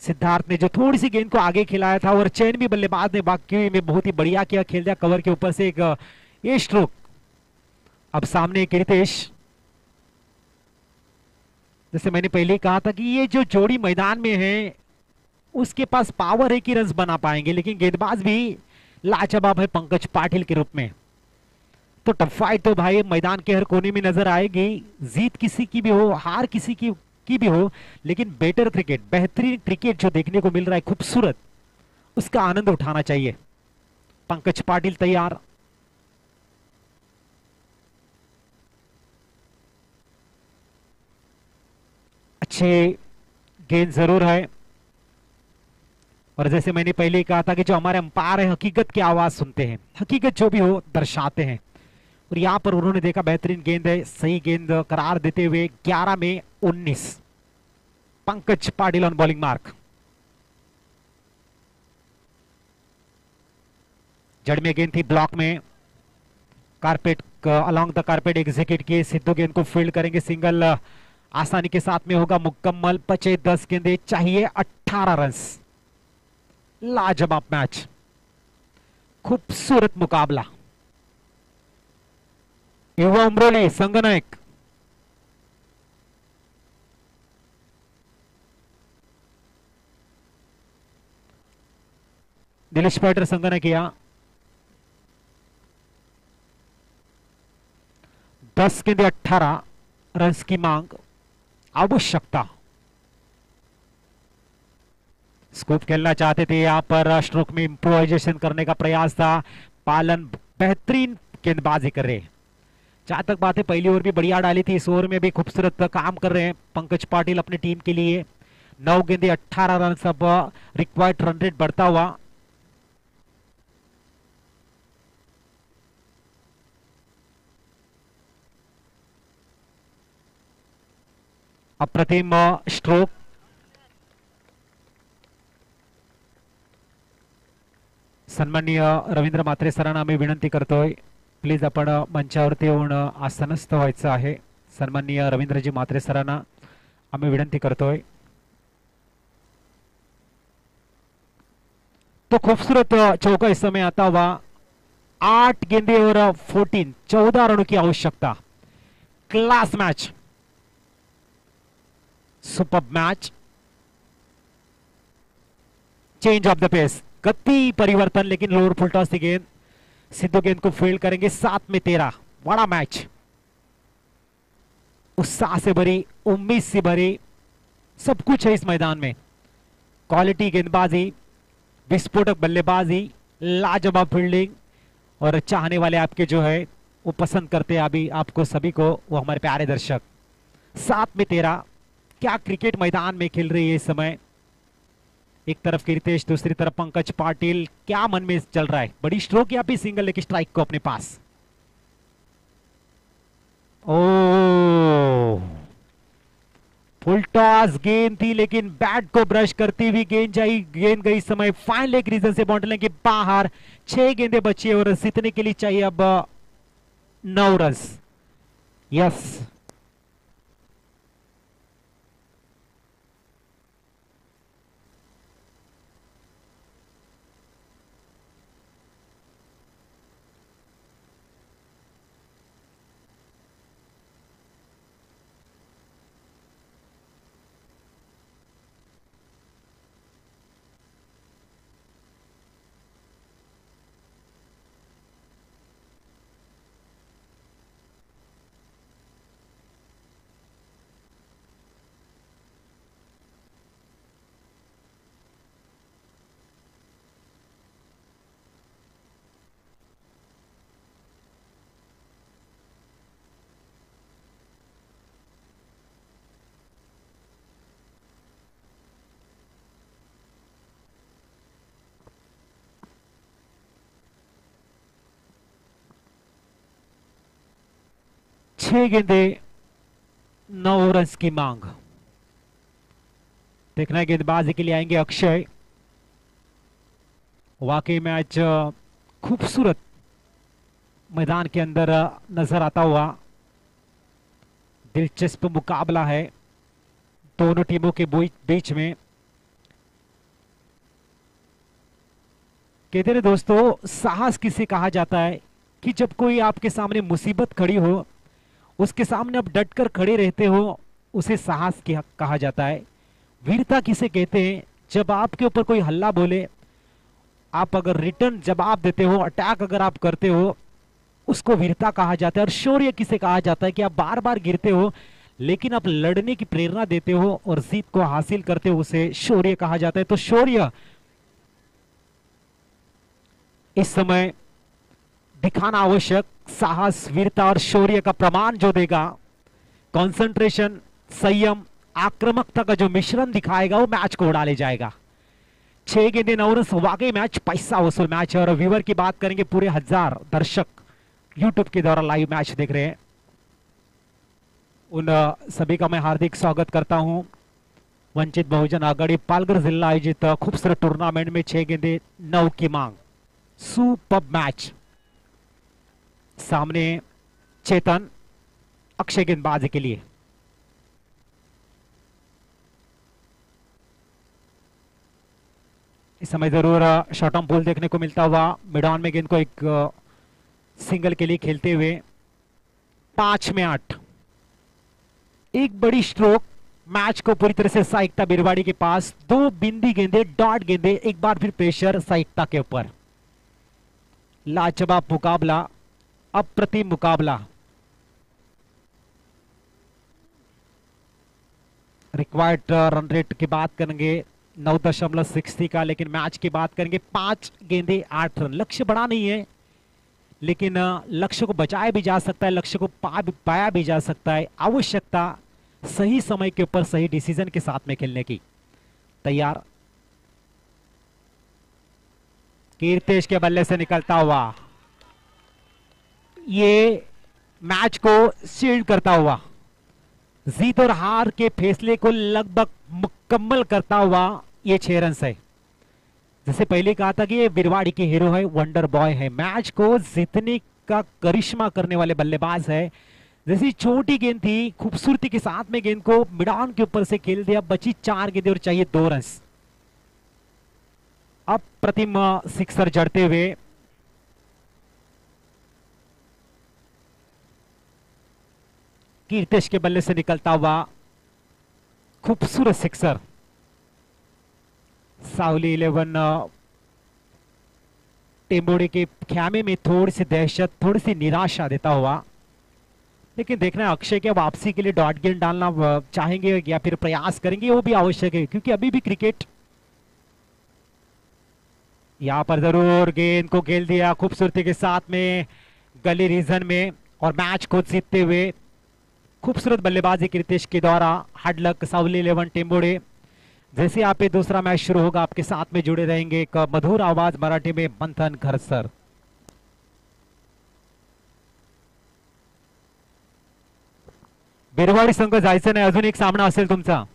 सिद्धार्थ ने जो थोड़ी सी गेंद को आगे खिलाया था और चैन भी बल्लेबाज ने बाकी में बहुत ही बढ़िया किया, खेल दिया कवर के ऊपर से एक ये स्ट्रोक. अब सामने एक रितेश, जैसे मैंने पहले कहा था कि ये जो जोड़ी मैदान में है उसके पास पावर है कि रन बना पाएंगे, लेकिन गेंदबाज भी लाजवाब है पंकज पाटिल के रूप में. तो टफ फाइट तो भाई मैदान के हर कोने में नजर आएगी. जीत किसी की भी हो, हार किसी की भी हो, लेकिन बेटर क्रिकेट, बेहतरीन क्रिकेट जो देखने को मिल रहा है खूबसूरत, उसका आनंद उठाना चाहिए. पंकज पाटिल तैयार. अच्छे गेंद जरूर है, और जैसे मैंने पहले ही कहा था कि जो हमारे अंपायर है हकीकत की आवाज सुनते हैं, हकीकत जो भी हो दर्शाते हैं. और यहां पर उन्होंने देखा बेहतरीन गेंद है, सही गेंद करार देते हुए 11 में 19. Pankaj Patil on bowling mark. जड़ में गेंद थी, ब्लॉक में carpet along the carpet execute किए. सिद्धू गेंद को फील्ड करेंगे, सिंगल आसानी के साथ में होगा मुकम्मल. 10 गेंदे चाहिए 18 रन. लाजवाब मैच, खूबसूरत मुकाबला. युवा उमरोली संघनायक, निलेश पाटील संघनायक या 10 गेंदे 18 रन की मांग, आवश्यकता. स्कूप खेलना चाहते थे, यहां पर स्ट्रोक में इंप्रोवाइजेशन करने का प्रयास था. पालन बेहतरीन गेंदबाजी कर रहे. जहां तक बात है पहली ओवर भी बढ़िया डाली थी, इस ओवर में भी खूबसूरत काम कर रहे हैं पंकज पाटिल अपनी टीम के लिए. 9 गेंदे 18 रन, सब रिक्वायर्ड रन रेट बढ़ता हुआ. अप्रतिम स्ट्रोक. सन्माननीय रवींद्र म्हात्रे सरांना आम्ही विनंती करतोय, प्लीज आपण मंचावरती येऊन आसनस्थ व्हायचं आहे. सन्माननीय रवींद्रजी म्हात्रे सरांना आम्ही विनंती करतोय. तो खूबसूरत चौका इस समय आता हुआ. 8 गेंदे और 14 रनों की आवश्यकता. Class match, super match. Change of the pace, गति परिवर्तन, लेकिन लोअर फुल टॉस की गेंद. सिद्धू गेंद को फील्ड करेंगे. 7 में 13. बड़ा मैच, उत्साह से भरी, उम्मीद से भरी, सब कुछ है इस मैदान में. क्वालिटी गेंदबाजी, विस्फोटक बल्लेबाजी, लाजवाब फील्डिंग, और चाहने वाले आपके जो है वो पसंद करते हैं अभी आपको सभी को, वो हमारे प्यारे दर्शक. 7 में 13. क्या क्रिकेट मैदान में खेल रही है इस समय. एक तरफ कीर्तेश, दूसरी तरफ पंकज पाटिल. क्या मन में चल रहा है. बड़ी स्ट्रोक या फिर सिंगल लेके स्ट्राइक को अपने पास. ओ फुल टॉस गेंद थी, लेकिन बैट को ब्रश करती हुई गेंद गई समय फाइन लेग रीजन से बाउंड्री के बाहर. 6 गेंदे बची और जीतने के लिए चाहिए अब 9 रन. यस, 6 गेंदे 9 रन की मांग। देखना है गेंदबाजी के लिए आएंगे अक्षय। वाकई मैच खूबसूरत मैदान के अंदर नजर आता हुआ दिलचस्प मुकाबला है दोनों टीमों के बीच में। कहते हैं दोस्तों, साहस किसे कहा जाता है कि जब कोई आपके सामने मुसीबत खड़ी हो, उसके सामने आप डटकर खड़े रहते हो, उसे साहस कहा जाता है। वीरता किसे कहते हैं, जब आपके ऊपर कोई हल्ला बोले, आप अगर रिटर्न जवाब देते हो, अटैक अगर आप करते हो, उसको वीरता कहा जाता है। और शौर्य किसे कहा जाता है कि आप बार बार गिरते हो लेकिन आप लड़ने की प्रेरणा देते हो और जीत को हासिल करते हो, उसे शौर्य कहा जाता है। तो शौर्य इस समय दिखाना आवश्यक, साहस, वीरता और शौर्य का प्रमाण जो देगा, कंसंट्रेशन, संयम, आक्रामकता का जो मिश्रण दिखाएगा, वो मैच को उड़ा ले जाएगा। 6 गेंदे 9 रन, वाकई मैच पैसा वसूल मैच है। और व्यूवर की बात करेंगे, पूरे 1000 दर्शक यूट्यूब के द्वारा लाइव मैच देख रहे हैं, उन सभी का मैं हार्दिक स्वागत करता हूं। वंचित बहुजन आघाड़ी पालघर जिला आयोजित खूबसूरत टूर्नामेंट में 6 गेंदे 9 की मांग, सुपर मैच। सामने चेतन, अक्षय गेंदबाजी के लिए। इस समय जरूर शॉर्ट ऑन बॉल देखने को मिलता हुआ, मिड ऑन में गेंद को एक सिंगल के लिए खेलते हुए 5 में 8। एक बड़ी स्ट्रोक, मैच को पूरी तरह से साइकता बिरवाड़ी के पास। 2 बिंदी गेंदे, डॉट गेंदे, एक बार फिर प्रेशर साइकता के ऊपर। लाजवाब मुकाबला, अप्रतिम मुकाबला। रिक्वायर्ड रन रेट की बात करेंगे 9.60 का, लेकिन मैच की बात करेंगे 5 गेंदे 8 रन। लक्ष्य बड़ा नहीं है, लेकिन लक्ष्य को बचाया भी जा सकता है, लक्ष्य को पाया भी जा सकता है। आवश्यकता सही समय के ऊपर सही डिसीजन के साथ में खेलने की। तैयार, कीर्तेश के बल्ले से निकलता हुआ, ये मैच को शील्ड करता हुआ, जीत और हार के फैसले को लगभग मुकम्मल करता हुआ ये 6 रन है। जैसे पहले कहा था कि ये बिरवाड़ी के हीरो है, वंडर बॉय है, मैच को जीतने का करिश्मा करने वाले बल्लेबाज है। जैसी छोटी गेंद थी, खूबसूरती के साथ में गेंद को मिडान के ऊपर से खेल दिया। बची 4 गेंदें और चाहिए 2 रन। अब प्रतिम सिक्सर जड़ते हुए कीर्तेश के बल्ले से निकलता हुआ खूबसूरत सिक्सर। सावली 11 टेम्बोड़े के ख्यामे में थोड़ी सी दहशत, थोड़ी सी निराशा देता हुआ। लेकिन देखना है अक्षय के वापसी के लिए डॉट गेंद डालना चाहेंगे या फिर प्रयास करेंगे, वो भी आवश्यक है, क्योंकि अभी भी क्रिकेट। यहां पर जरूर गेंद को खेल दिया खूबसूरती के साथ में गली रीजन में, और मैच को जीतते हुए खूबसूरत बल्लेबाजी कीर्तेश के द्वारा। हार्ड लक सावली 11 टेम्बोड़े। जैसे आप ये दूसरा मैच शुरू होगा, आपके साथ में जुड़े रहेंगे एक मधुर आवाज मराठी में, मंथन घरसर। बिरवाडी संघ जायचं नाही, अजून एक सामना असेल तुमचा।